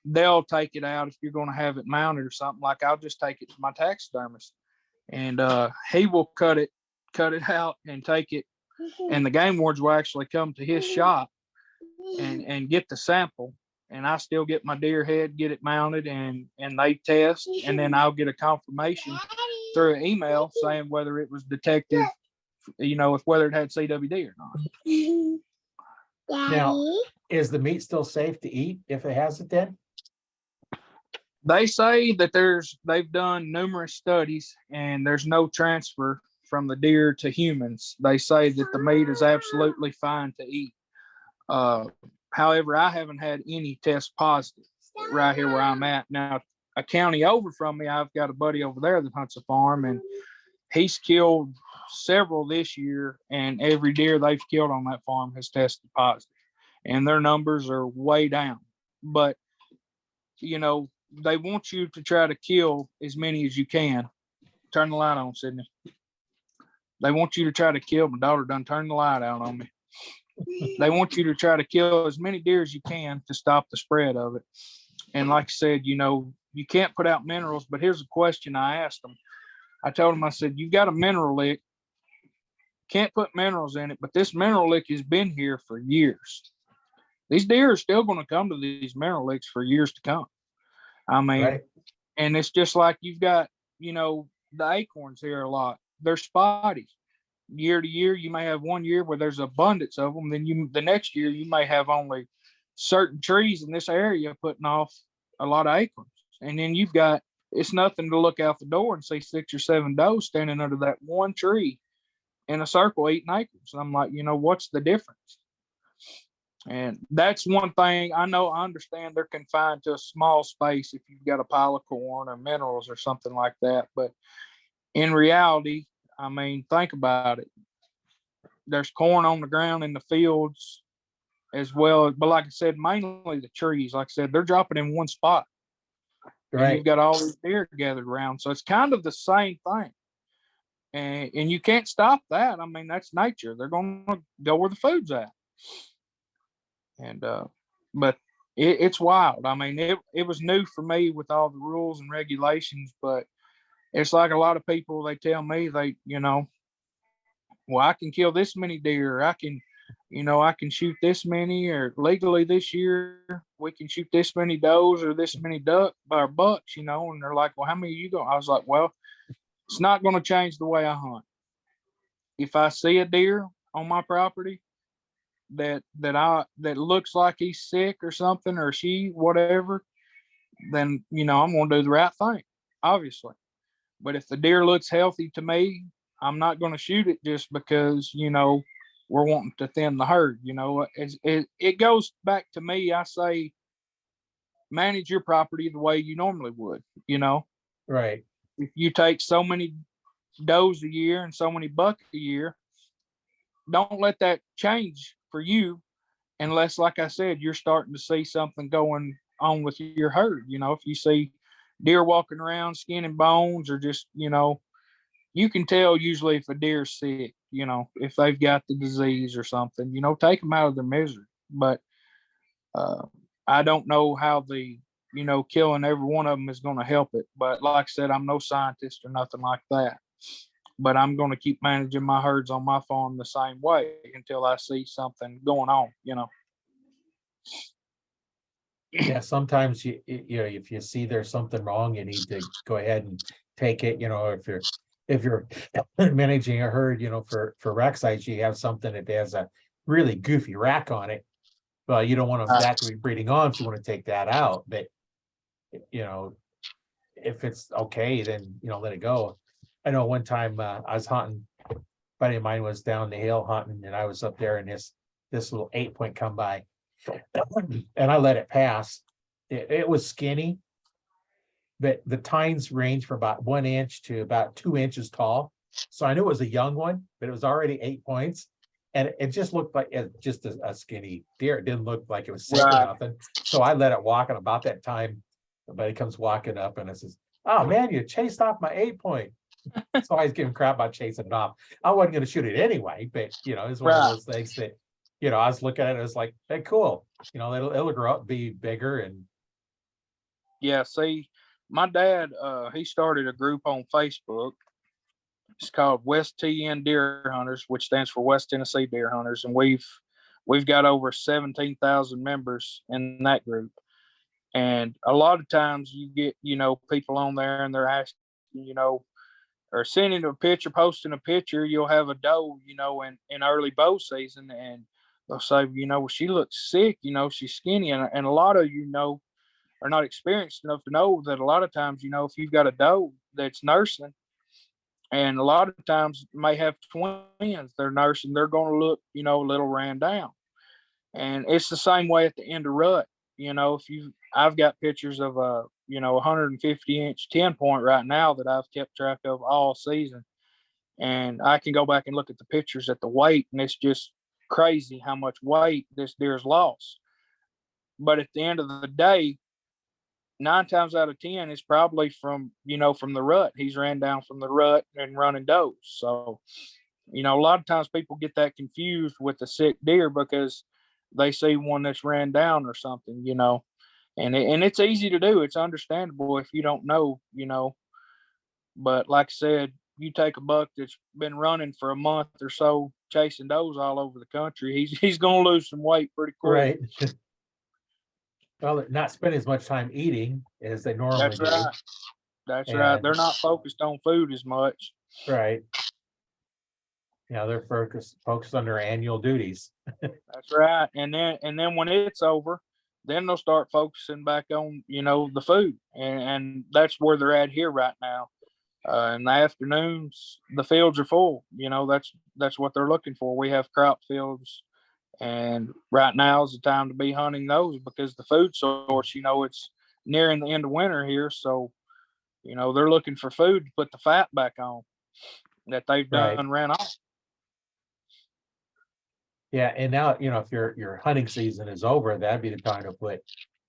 they'll take it out if you're going to have it mounted or something. Like I'll just take it to my taxidermist and he will cut it out and take it, and the game wards will actually come to his shop and get the sample, and I still get my deer head, get it mounted, and they test, and then I'll get a confirmation through an email saying whether it was detected, if whether it had CWD or not. Now, is the meat still safe to eat if it has it then? They say that they've done numerous studies and there's no transfer from the deer to humans. They say that the meat is absolutely fine to eat. However, I haven't had any test positive right here where I'm at now. A county over from me, I've got a buddy over there that hunts a farm, and he's killed several this year, and every deer they've killed on that farm has tested positive, and their numbers are way down. But they want you to try to kill as many as you can. Turn the light on, Sydney. They want you to try to kill. My daughter done turned the light out on me. They want you to try to kill as many deer as you can to stop the spread of it. And like I said, you can't put out minerals, but here's a question I asked them. I told them, I said, you've got a mineral lick. Can't put minerals in it, but this mineral lick has been here for years. These deer are still going to come to these mineral licks for years to come. I mean, right. And it's just like you've got, the acorns here a lot. They're spotty. Year to year, you may have one year where there's abundance of them. Then the next year, you may have only certain trees in this area putting off a lot of acorns. And then it's nothing to look out the door and see 6 or 7 does standing under that one tree in a circle eating acorns. And I'm like, what's the difference? And that's one thing I know. I understand they're confined to a small space if you've got a pile of corn or minerals or something like that. But in reality, I mean, think about it. There's corn on the ground in the fields as well. But like I said, mainly the trees, like I said, they're dropping in one spot. Right. And you've got all these deer gathered around. So it's kind of the same thing. And you can't stop that. I mean, that's nature. They're going to go where the food's at. And but it's wild. I mean, it was new for me with all the rules and regulations, but it's like a lot of people, they tell me well, I can kill this many deer. I can shoot this many, or legally this year we can shoot this many does or this many bucks, and they're like, well, how many are you going? I was like, well, it's not going to change the way I hunt. If I see a deer on my property that looks like he's sick or something, or she, whatever, then I'm going to do the right thing, obviously. But if the deer looks healthy to me, I'm not going to shoot it just because we're wanting to thin the herd. It goes back to me. I say manage your property the way you normally would. Right. If you take so many does a year and so many bucks a year, don't let that change for you unless, like I said, you're starting to see something going on with your herd. If you see deer walking around skin and bones, or just you can tell usually if a deer's sick, if they've got the disease or something, take them out of their misery. But I don't know how the killing every one of them is going to help it. But like I said, I'm no scientist or nothing like that. But I'm going to keep managing my herds on my farm the same way until I see something going on, Yeah, sometimes if you see there's something wrong, you need to go ahead and take it. If you're managing a herd, for rack size, you have something that has a really goofy rack on it. Well, you don't want that to be breeding on, so you want to take that out. But if it's okay, then let it go. I know one time I was hunting, a buddy of mine was down the hill hunting, and I was up there, and this little 8-point come by, and I let it pass. It was skinny, but the tines range from about 1 inch to about 2 inches tall. So I knew it was a young one, but it was already 8 points. And it just looked like just a skinny deer. It didn't look like it was sick or nothing. So I let it walk, and about that time, somebody comes walking up and it says, "Oh man, you chased off my 8-point." So I was giving crap about chasing it off. I wasn't going to shoot it anyway, but it's one of those things that I was looking at it, it's like, hey, cool. It'll grow up, be bigger. And yeah, see, my dad, he started a group on Facebook. It's called West TN Deer Hunters, which stands for West Tennessee Deer Hunters, and we've got over 17,000 members in that group. And a lot of times you get people on there, and they're asking or sending a picture, posting a picture. You'll have a doe in early bow season, and they'll say well, she looks sick, she's skinny, and a lot of are not experienced enough to know that a lot of times if you've got a doe that's nursing, And a lot of times may have twins they're nursing, they're going to look, a little ran down. And it's the same way at the end of rut. If I've got pictures of a 150-inch 10 point right now that I've kept track of all season, and I can go back and look at the pictures at the weight, and it's just crazy how much weight this deer's lost. But at the end of the day, 9 times out of 10 is probably from the rut. He's ran down from the rut and running does. So, a lot of times people get that confused with the sick deer because they see one that's ran down or something, and it's easy to do. It's understandable if you don't know. But like I said, you take a buck that's been running for a month or so, chasing does all over the country, he's going to lose some weight pretty quick. Right. Well, they're not spending as much time eating as they normally That's do. right. That's right. They're And not focused on food as much. right. They're focused on their annual duties. That's right. And then when it's over, then they'll start focusing back on the food, and that's where they're at here right now. In the afternoons, the fields are full. That's what they're looking for. We have crop fields, and right now is the time to be hunting those because the food source. It's nearing the end of winter here, so they're looking for food to put the fat back on that they've Right. done ran off. Yeah, and now, if your hunting season is over, that'd be the time to put,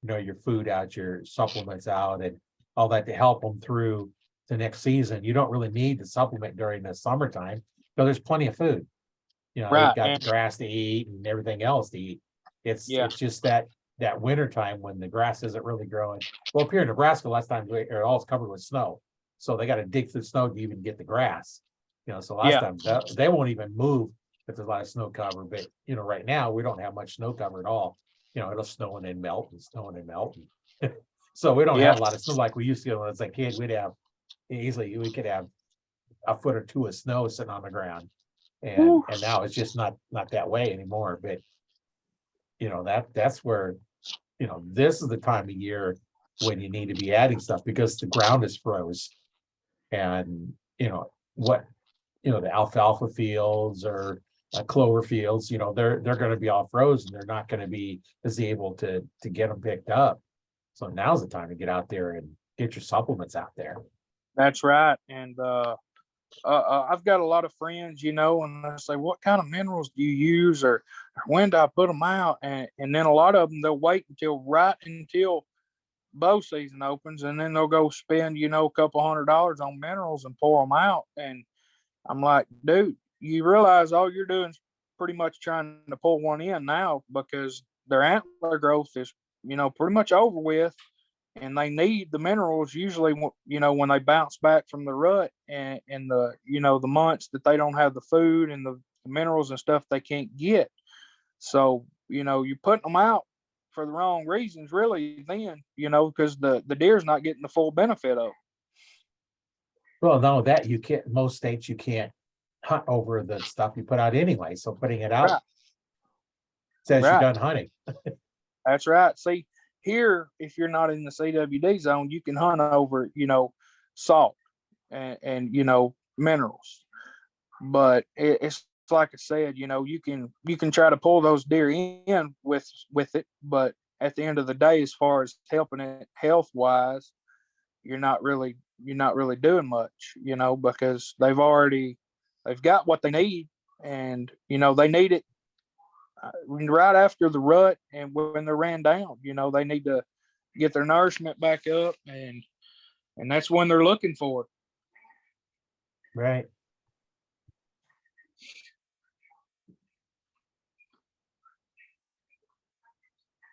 your food out, your supplements out, and all that to help them through the next season. You don't really need to supplement during the summertime because there's plenty of food. They've Right. got And the grass to eat and everything else to eat. It's yeah, just that winter time when the grass isn't really growing. Well, up here in Nebraska, last time all it's covered with snow, so they got to dig through the snow to even get the grass. So last yeah, time they won't even move if there's a lot of snow cover. But right now we don't have much snow cover at all. It'll snow and then melt and snow and then melt. So we don't yeah, have a lot of snow like we used to when I was a kid. We could have a foot or two of snow sitting on the ground. And now it's just not that way anymore. But that's where this is the time of year when you need to be adding stuff because the ground is froze. And what the alfalfa fields or clover fields, they're going to be all frozen. They're not going to be as able to get them picked up. So now's the time to get out there and get your supplements out there. that's right. And I've got a lot of friends, and I say, what kind of minerals do you use, or when do I put them out? And then a lot of them, they'll wait until bow season opens, and then they'll go spend, a couple $100 on minerals and pour them out. And I'm like, dude, you realize all you're doing is pretty much trying to pull one in now because their antler growth is, pretty much over with. And they need the minerals usually, when they bounce back from the rut and the, the months that they don't have the food and the minerals and stuff they can't get. So, you're putting them out for the wrong reasons, really, then, because the deer's not getting the full benefit of it. Well, no, that you can't, most states you can't hunt over the stuff you put out anyway. So putting it out says you're done hunting. That's right. See, here, if you're not in the CWD zone, you can hunt over, salt and minerals. But it's like I said, you can try to pull those deer in with it, but at the end of the day, as far as helping it health wise, you're not really doing much, because they've got what they need, and they need it right after the rut and when they're ran down. They need to get their nourishment back up, and that's when they're looking for it. Right.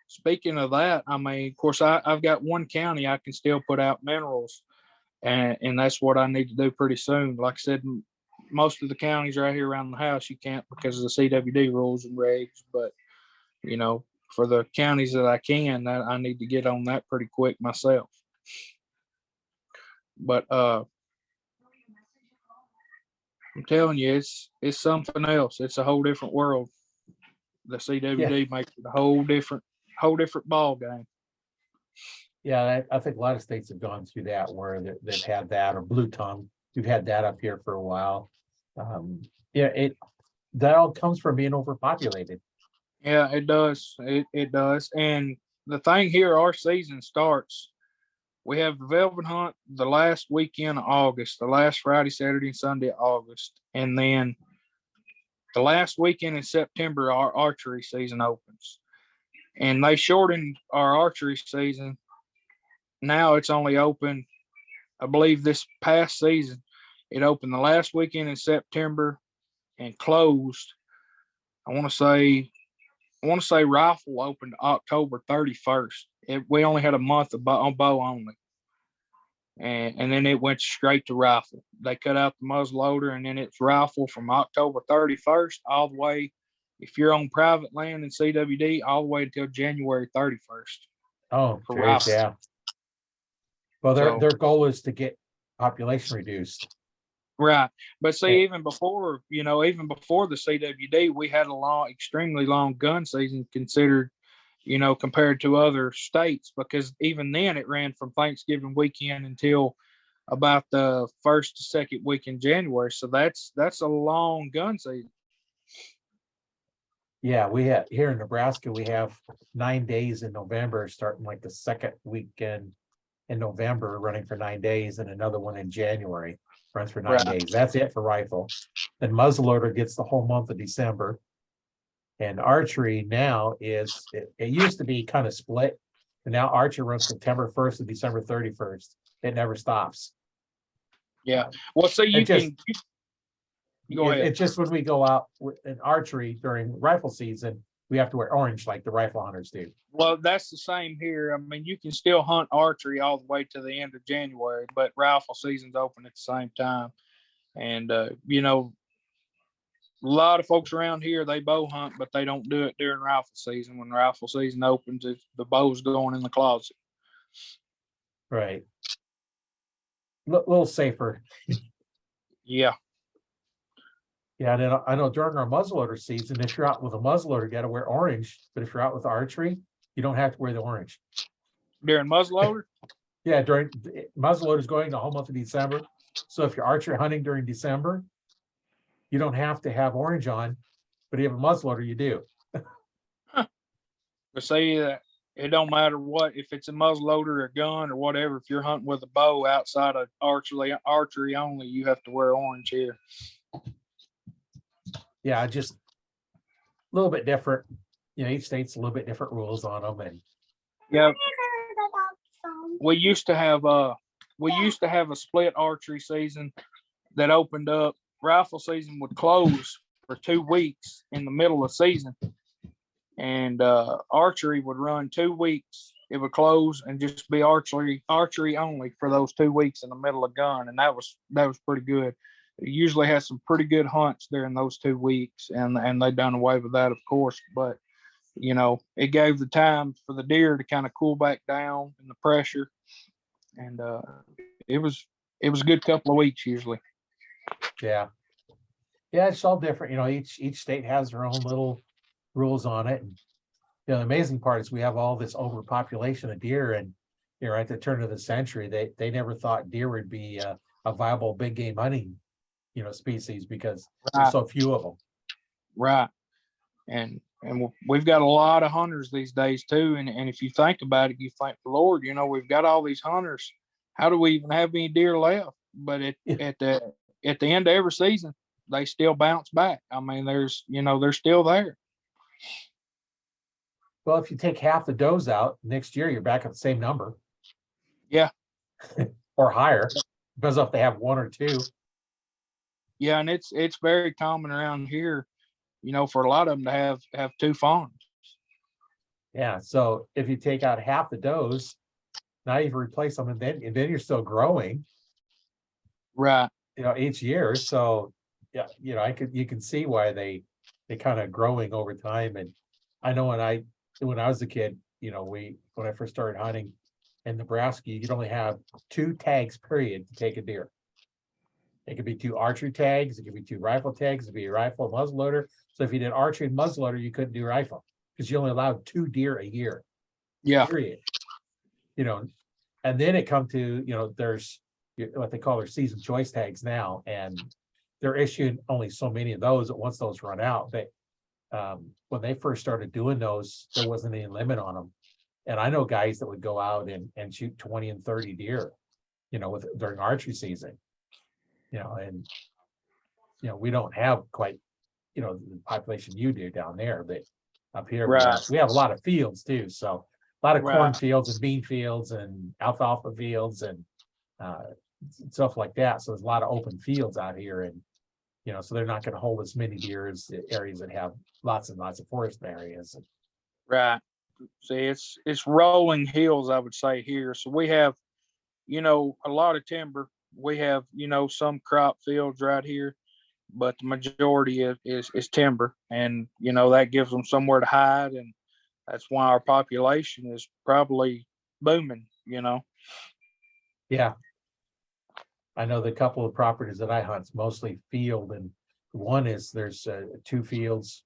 Speaking of that, I mean, of course, I've got one county I can still put out minerals, and that's what I need to do pretty soon. Like I said, most of the counties right here around the house you can't because of the CWD rules and regs. But for the counties that I can, that I need to get on that pretty quick myself. But I'm telling you, it's something else. It's a whole different world. The CWD makes it a whole different ball game. Yeah, I think a lot of states have gone through that where they've had that or blue tongue we've had that up here for a while. Yeah, that all comes from being overpopulated. Yeah, it does. It does. And the thing here, our season starts. We have the velvet hunt the last weekend of August, the last Friday, Saturday, and Sunday of August. And then the last weekend in September, our archery season opens. And they shortened our archery season. Now it's only open, I believe this past season, it opened the last weekend in September and closed. I want to say rifle opened October 31st. We only had a month of on bow only. And then it went straight to rifle. They cut out the muzzle loader, and then it's rifle from October 31st all the way, if you're on private land in CWD, all the way until January 31st. Oh, for geez, rifle. yeah. Well, So- their goal is to get population reduced. Right. But see, Yeah. even before the CWD, we had extremely long gun season considered, compared to other states, because even then it ran from Thanksgiving weekend until about the first to second week in January. So that's a long gun season. Yeah, we have here in Nebraska, we have 9 days in November, starting like the second weekend in November, running for 9 days, and another one in January runs for 9 Right. days. That's it for rifle. Then muzzleloader gets the whole month of December. And archery now it used to be kind of split, and now archery runs September 1st to December 31st. It never stops. Yeah. Well, so you just- can go ahead. It's just when we go out in archery during rifle season, we have to wear orange like the rifle hunters do. Well, that's the same here. I mean, you can still hunt archery all the way to the end of January, but rifle season's open at the same time. And a lot of folks around here, they bow hunt, but they don't do it during rifle season. When rifle season opens, the bow's going in the closet. Right. Little safer. Yeah. Yeah, and I know during our muzzleloader season, if you're out with a muzzleloader, you got to wear orange. But if you're out with archery, you don't have to wear the orange. During muzzleloader? Yeah, during muzzleloader is going the whole month of December. So if you're archery hunting during December, you don't have to have orange on. But if you have a muzzleloader, you do. But see, it don't matter what, if it's a muzzleloader or a gun or whatever, if you're hunting with a bow outside of archery only, you have to wear orange here. Yeah, just a little bit different. Each state's a little bit different rules on them. And yeah, we used to have a split archery season that opened up. Rifle season would close for 2 weeks in the middle of the season, and archery would run 2 weeks. It would close and just be archery only for those 2 weeks in the middle of gun, and that was pretty good. It usually has some pretty good hunts during those 2 weeks, and they done away with that, of course. But it gave the time for the deer to kind of cool back down and the pressure, and it was a good couple of weeks usually. yeah, it's all different. Each state has their own little rules on it. And the amazing part is we have all this overpopulation of deer, and at the turn of the century, they never thought deer would be a viable big game hunting species because there's so few of them. Right. And we've got a lot of hunters these days too. And if you think about it, you think, Lord, we've got all these hunters. How do we even have any deer left? But at the end of every season, they still bounce back. I mean, they're still there. Well, if you take half the does out next year, you're back at the same number. Yeah. Or higher. Depends if they have one or two. Yeah, and it's very common around here, for a lot of them to have 2 fawns. Yeah, so if you take out half the does, now you've replaced them, and then you're still growing. Right. Each year. So yeah, you can see why they kind of growing over time. And I know when I was a kid, when I first started hunting in Nebraska, you could only have 2 tags period to take a deer. It could be 2 archery tags, it could be 2 rifle tags, it could be a rifle and muzzleloader. So if you did archery and muzzleloader, you couldn't do rifle because you only allowed 2 deer a year. Yeah. Period. And then it come to, there's what they call their season choice tags now, and they're issuing only so many of those. But once those run out, when they first started doing those, there wasn't any limit on them. And I know guys that would go out and shoot 20 and 30 deer, during archery season, and we don't have quite, the population you do down there, but up here Right. we have a lot of fields too. So a lot of Right. cornfields and bean fields and alfalfa fields and stuff like that. So there's a lot of open fields out here, and so they're not going to hold as many deer as the areas that have lots and lots of forest areas. Right. See, it's rolling hills, I would say here. So we have, a lot of timber. We have, some crop fields right here, but the majority is timber, and that gives them somewhere to hide, and that's why our population is probably booming. Yeah, I know the couple of properties that I hunt's mostly field, and one is there's 2 fields,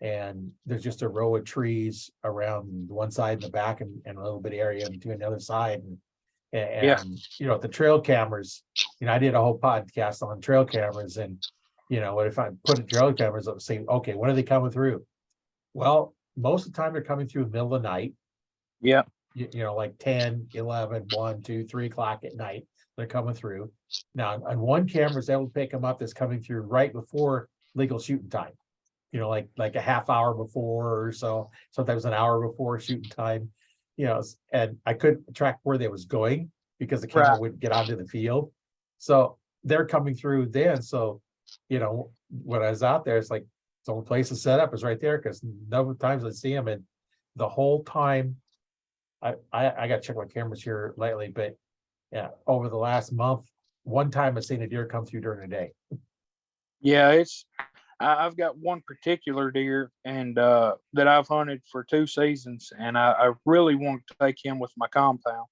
and there's just a row of trees around one side and the back, and a little bit of area between the other side. Yeah. The trail cameras, I did a whole podcast on trail cameras, and if I put a trail cameras up, say, okay, when are they coming through? Well, most of the time they're coming through the middle of the night. Yeah. Like 10, 11, 1, 2, 3 o'clock at night, they're coming through. Now, on one camera is able to pick them up that's coming through right before legal shooting time. Like a half hour before or so, sometimes an hour before shooting time, and I couldn't track where they was going because the camera Right. wouldn't get onto the field. So they're coming through then. So, when I was out there, it's like the only place to set up is right there, because no times I see them, and the whole time I got to check my cameras here lately, but yeah, over the last month, one time I've seen a deer come through during the day. Yeah, I've got one particular deer, and that I've hunted for 2 seasons, and I really want to take him with my compound,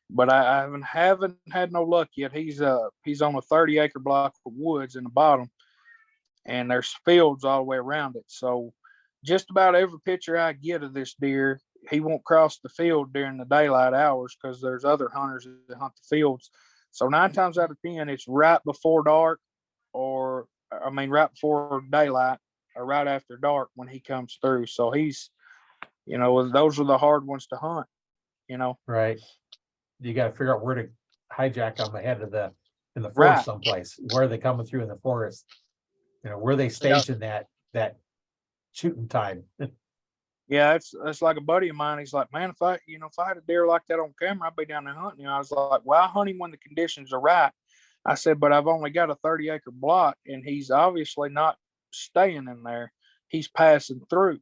but I haven't had no luck yet. He's on a 30-acre block of woods in the bottom, and there's fields all the way around it. So just about every picture I get of this deer, he won't cross the field during the daylight hours because there's other hunters that hunt the fields. So 9 times out of 10, it's right before dark, or right before daylight, or right after dark when he comes through. So he's, those are the hard ones to hunt. Right. You got to figure out where to hijack them ahead of in the forest Right. someplace. Where are they coming through in the forest? Where they staging that shooting time. Yeah, it's like a buddy of mine. He's like, man, if I had a deer like that on camera, I'd be down there hunting. I was like, well, I hunt him when the conditions are right. I said, but I've only got a 30-acre block, and he's obviously not staying in there. He's passing through.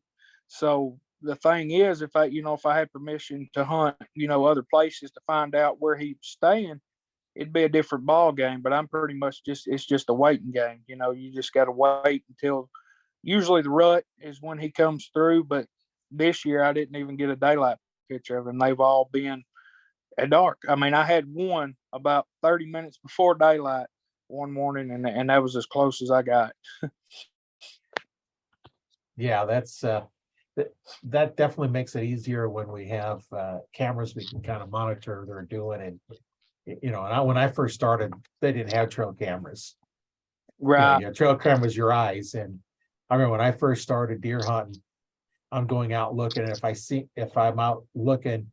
So the thing is, if I had permission to hunt, other places to find out where he's staying, it'd be a different ball game. But I'm pretty much it's just a waiting game. You just got to wait until, usually the rut is when he comes through. But this year I didn't even get a daylight picture of him. They've all been at dark. I had one about 30 minutes before daylight one morning, and that was as close as I got. Yeah, that's that definitely makes it easier when we have cameras we can kind of monitor what they're doing. And when I first started, they didn't have trail cameras. Right. Trail cameras, your eyes. And I remember when I first started deer hunting, I'm going out looking, and if I'm out looking,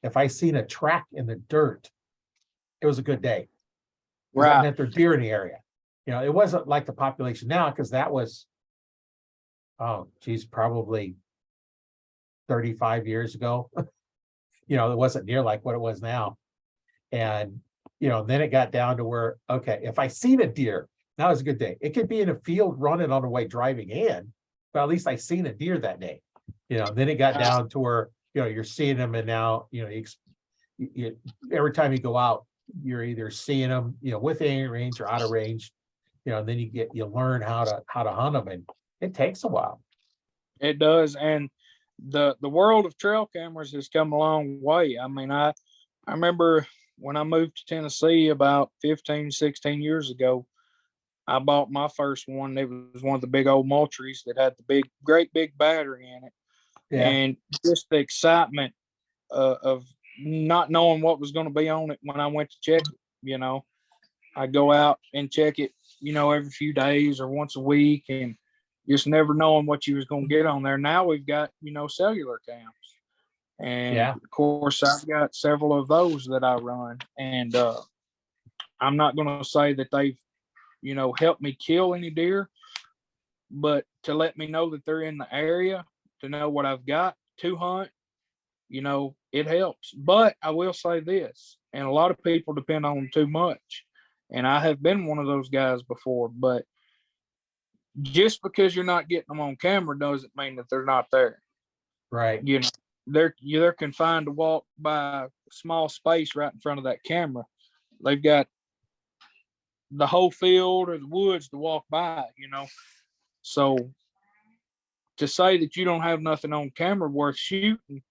if I seen a track in the dirt, it was a good day. Because that Right. meant there's deer in the area. It wasn't like the population now, because that was, oh geez, probably 35 years ago. It wasn't near like what it was now. And then it got down to where, okay, if I seen a deer, that was a good day. It could be in a field running on the way driving in, but at least I seen a deer that day. Then it got down to where you're seeing them, and now every time you go out, you're either seeing them within range or out of range, and then you learn how to hunt them, and it takes a while. It does. And the world of trail cameras has come a long way. I remember when I moved to Tennessee about 15, 16 years ago, I bought my first one. It was one of the big old Moultries that had the great big battery in it. Yeah. And just the excitement of not knowing what was going to be on it when I went to check it. you know. I go out and check it, you know, every few days or once a week, and just never knowing what you was going to get on there. Now we've got, you know, cellular cams. And Yeah. of course, I've got several of those that I run. And I'm not going to say that they've, you know, helped me kill any deer, but to let me know that they're in the area, to know what I've got to hunt, you know, it helps. But I will say this, and a lot of people depend on them too much. And I have been one of those guys before, but just because you're not getting them on camera doesn't mean that they're not there. Right. You know, they're confined to walk by a small space right in front of that camera. They've got the whole field or the woods to walk by, you know. So to say that you don't have nothing on camera worth shooting,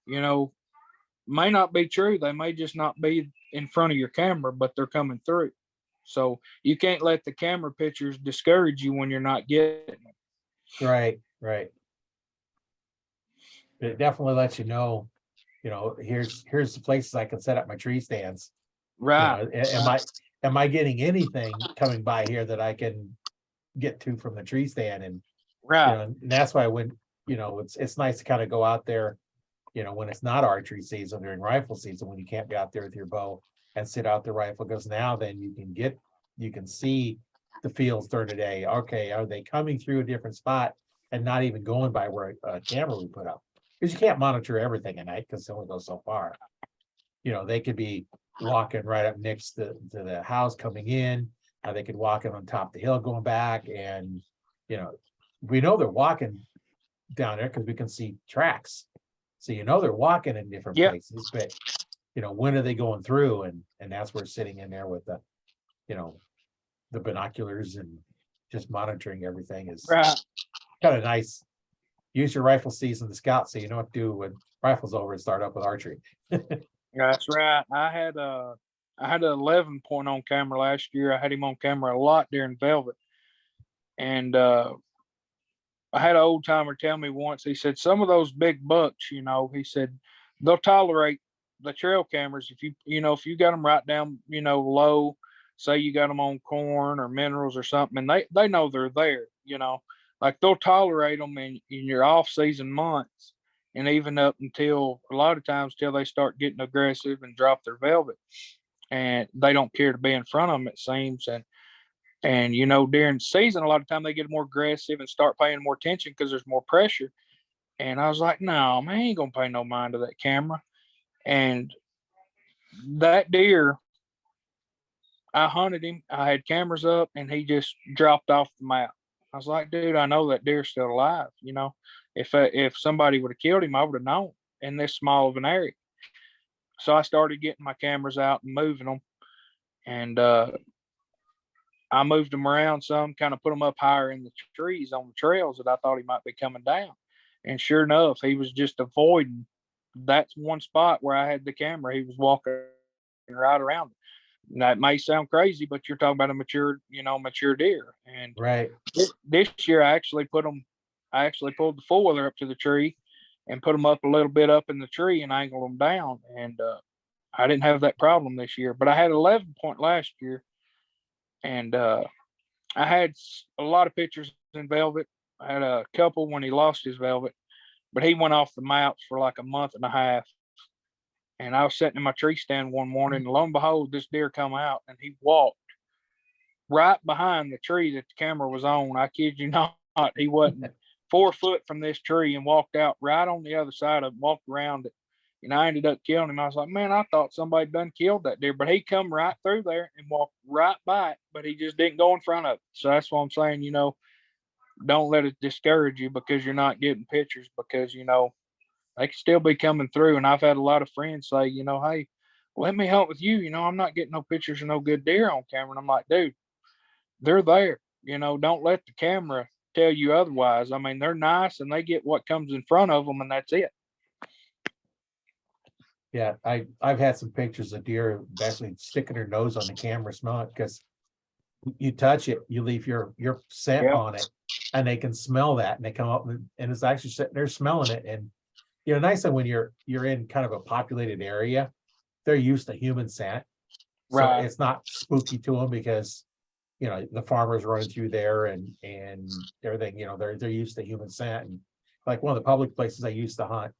you know, may not be true. They may just not be in front of your camera, but they're coming through. So you can't let the camera pictures discourage you when you're not getting them. Right. Right. It definitely lets you know, here's the places I can set up my tree stands. Right. Am I getting anything coming by here that I can get to from the tree stand? And Right. and that's why when it's nice to kind of go out there, when it's not archery season during rifle season, when you can't be out there with your bow and sit out the rifle, because now then you can see the fields during the day. Okay, are they coming through a different spot and not even going by where a camera we put up? Because you can't monitor everything at night because it only goes so far. They could be walking right up next to the house coming in. They could walk in on top of the hill going back, and we know they're walking down there because we can see tracks. So they're walking in different places, but when are they going through? And that's where sitting in there with the binoculars and just monitoring everything is Right. kind of nice. Use your rifle season to scout so you know what to do when rifle's over and start up with archery. That's right. I had an 11 point on camera last year. I had him on camera a lot during velvet. And I had an old timer tell me once, he said, some of those big bucks, he said, they'll tolerate the trail cameras if if you got them right down, low, say you got them on corn or minerals or something, and they know they're there, like they'll tolerate them in your off season months, and even up until a lot of times till they start getting aggressive and drop their velvet, and they don't care to be in front of them, it seems. And during season, a lot of time they get more aggressive and start paying more attention because there's more pressure. And I was like, no, man, I ain't gonna pay no mind to that camera. And that deer, I hunted him. I had cameras up, and he just dropped off the map. I was like, dude, I know that deer's still alive. If somebody would have killed him, I would have known in this small of an area. So I started getting my cameras out and moving them, and I moved them around some, kind of put them up higher in the trees on the trails that I thought he might be coming down. And sure enough, he was just avoiding that one spot where I had the camera. He was walking right around it. Now, it may sound crazy, but you're talking about a mature deer. And Right. This year I actually pulled the four-wheeler up to the tree and put them up a little bit up in the tree and angled them down. And I didn't have that problem this year, but I had 11 point last year. And I had a lot of pictures in velvet. I had a couple when he lost his velvet, but he went off the maps for like a month and a half. And I was sitting in my tree stand one morning, and lo and behold, this deer come out, and he walked right behind the tree that the camera was on. I kid you not, he wasn't 4 foot from this tree and walked out right on the other side of it, walked around it. And I ended up killing him. I was like, man, I thought somebody done killed that deer, but he come right through there and walked right by it, but he just didn't go in front of it. So that's what I'm saying, don't let it discourage you because you're not getting pictures, because, they can still be coming through. And I've had a lot of friends say, hey, let me hunt with you. I'm not getting no pictures of no good deer on camera. And I'm like, dude, they're there. Don't let the camera tell you otherwise. I mean, they're nice and they get what comes in front of them, and that's it. Yeah, I've had some pictures of deer actually sticking their nose on the camera, smell it, because you touch it, you leave your scent on it, and they can smell that, and they come up and it's actually sitting there smelling it. And nice that when you're in kind of a populated area, they're used to human scent. So Right. it's not spooky to them because, the farmers running through there and everything, they're used to human scent. And like one of the public places I used to hunt,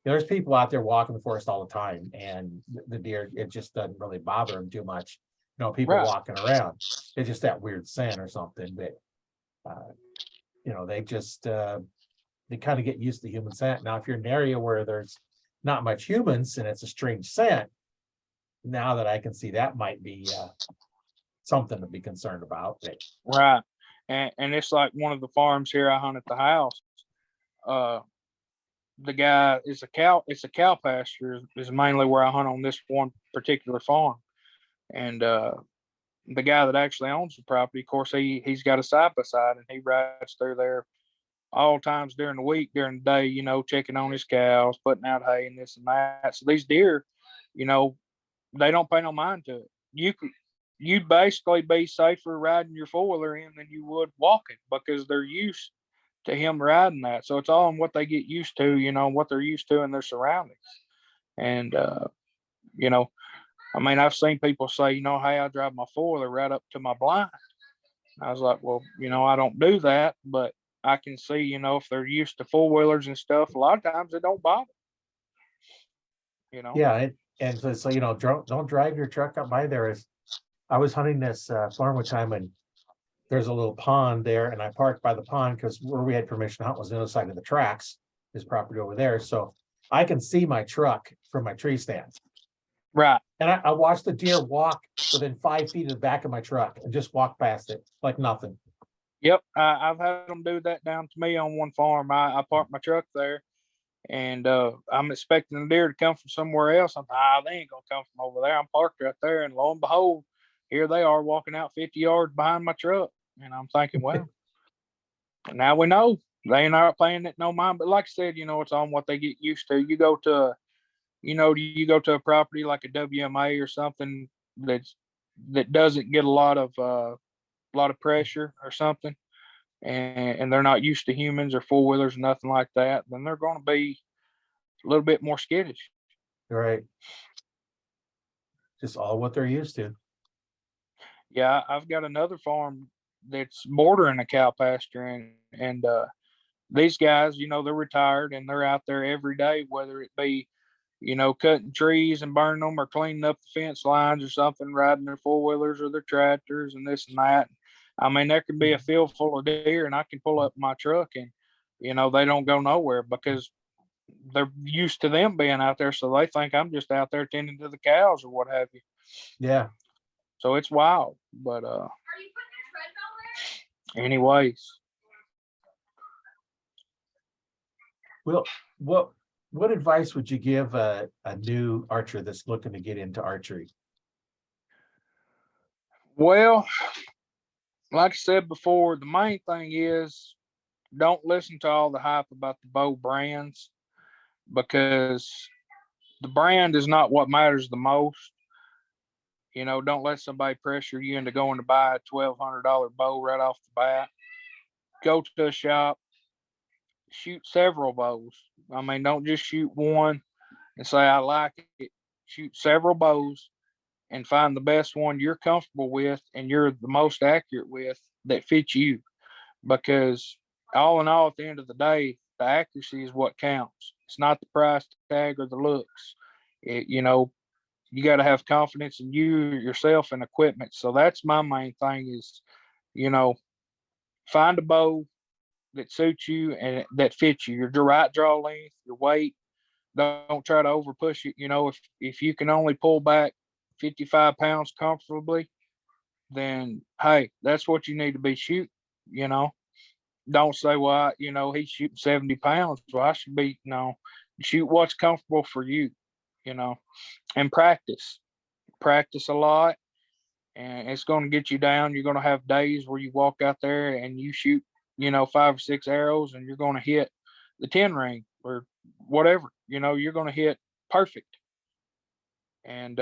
there's people out there walking the forest all the time, and the deer, it just doesn't really bother them too much. People Right. walking around, it's just that weird scent or something. But they just they kind of get used to human scent. Now, if you're in an area where there's not much humans and it's a strange scent, now that I can see, that might be something to be concerned about. But Right. And it's like one of the farms here I hunt at the house. Uh, the guy is it's a cow pasture is mainly where I hunt on this one particular farm. And the guy that actually owns the property, of course, he's got a side by side and he rides through there all times during the week, during the day, checking on his cows, putting out hay and this and that. So these deer, you know, they don't pay no mind to it. You'd basically be safer riding your four-wheeler in than you would walking because they're used to him riding that. So it's all in what they get used to, what they're used to in their surroundings. And you know, I've seen people say, hey, I drive my four-wheeler right up to my blind. I was like, well, I don't do that, but I can see, if they're used to four-wheelers and stuff, a lot of times it don't bother. yeah, and so don't drive your truck up by there. I was hunting this farm one time, and there's a little pond there, and I parked by the pond because where we had permission to hunt was the other side of the tracks, his property over there. So I can see my truck from my tree stand. Right. And I watched the deer walk within 5 feet of the back of my truck and just walk past it like nothing. Yep. I've had them do that down to me on one farm. I parked my truck there and I'm expecting the deer to come from somewhere else. I'm like, they ain't going to come from over there. I'm parked right there. And lo and behold, here they are walking out 50 yards behind my truck. And I'm thinking, well, now we know they ain't not paying it no mind. But like I said, it's on what they get used to. You go to, you go to a property like a WMA or something that doesn't get a lot of pressure or something, and they're not used to humans or four wheelers, nothing like that, then they're going to be a little bit more skittish. Right. Just all what they're used to. Yeah, I've got another farm that's bordering a cow pasture, and these guys, they're retired and they're out there every day, whether it be cutting trees and burning them or cleaning up the fence lines or something, riding their four wheelers or their tractors and this and that. There could be a field full of deer and I can pull up my truck and, they don't go nowhere because they're used to them being out there. So they think I'm just out there tending to the cows or what have you. Yeah. So it's wild. But anyways. Well, what advice would you give a new archer that's looking to get into archery? Well, like I said before, the main thing is don't listen to all the hype about the bow brands because the brand is not what matters the most. Don't let somebody pressure you into going to buy a $1,200 bow right off the bat. Go to a shop, shoot several bows. Don't just shoot one and say, I like it. Shoot several bows and find the best one you're comfortable with and you're the most accurate with that fits you. Because all in all, at the end of the day, the accuracy is what counts. It's not the price tag or the looks. You got to have confidence in yourself and equipment. So that's my main thing is, find a bow that suits you and that fits you, your right draw length, your weight. Don't try to over push it. If you can only pull back 55 pounds comfortably, then hey, that's what you need to be shooting. Don't say, well, he's shooting 70 pounds. Well, I should be, shoot what's comfortable for you, and practice a lot. And it's going to get you down. You're going to have days where you walk out there and you shoot, 5 or 6 arrows and you're going to hit the 10 ring or whatever, you're going to hit perfect. And,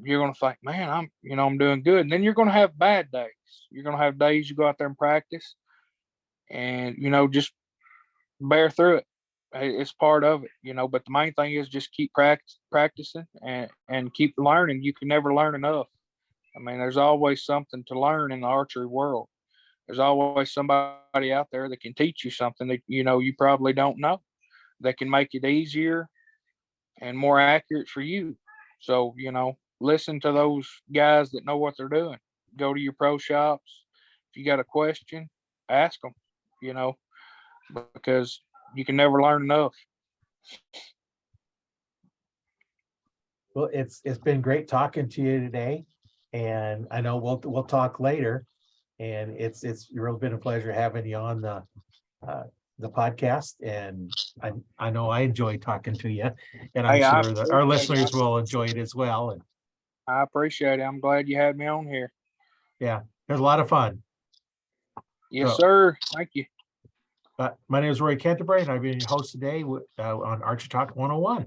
you're going to think, man, I'm doing good. And then you're going to have bad days. You're going to have days you go out there and practice and, just bear through it. It's part of it, you know, but the main thing is just keep practicing and keep learning. You can never learn enough. I mean, there's always something to learn in the archery world. There's always somebody out there that can teach you something that, you know, you probably don't know, that can make it easier and more accurate for you. So, you know, listen to those guys that know what they're doing. Go to your pro shops. If you got a question, ask them, you know, because you can never learn enough. Well, it's been great talking to you today, and I know we'll talk later. And it's really been a pleasure having you on the podcast, and I know I enjoy talking to you, and I'm Hey, I sure that our appreciate listeners it. will enjoy it as well. And I appreciate it. I'm glad you had me on here. yeah, there's a lot of fun. Yes, So, sir. Thank you. my name is Roy Canterbury, and I've been your host today on Archer Talk 101.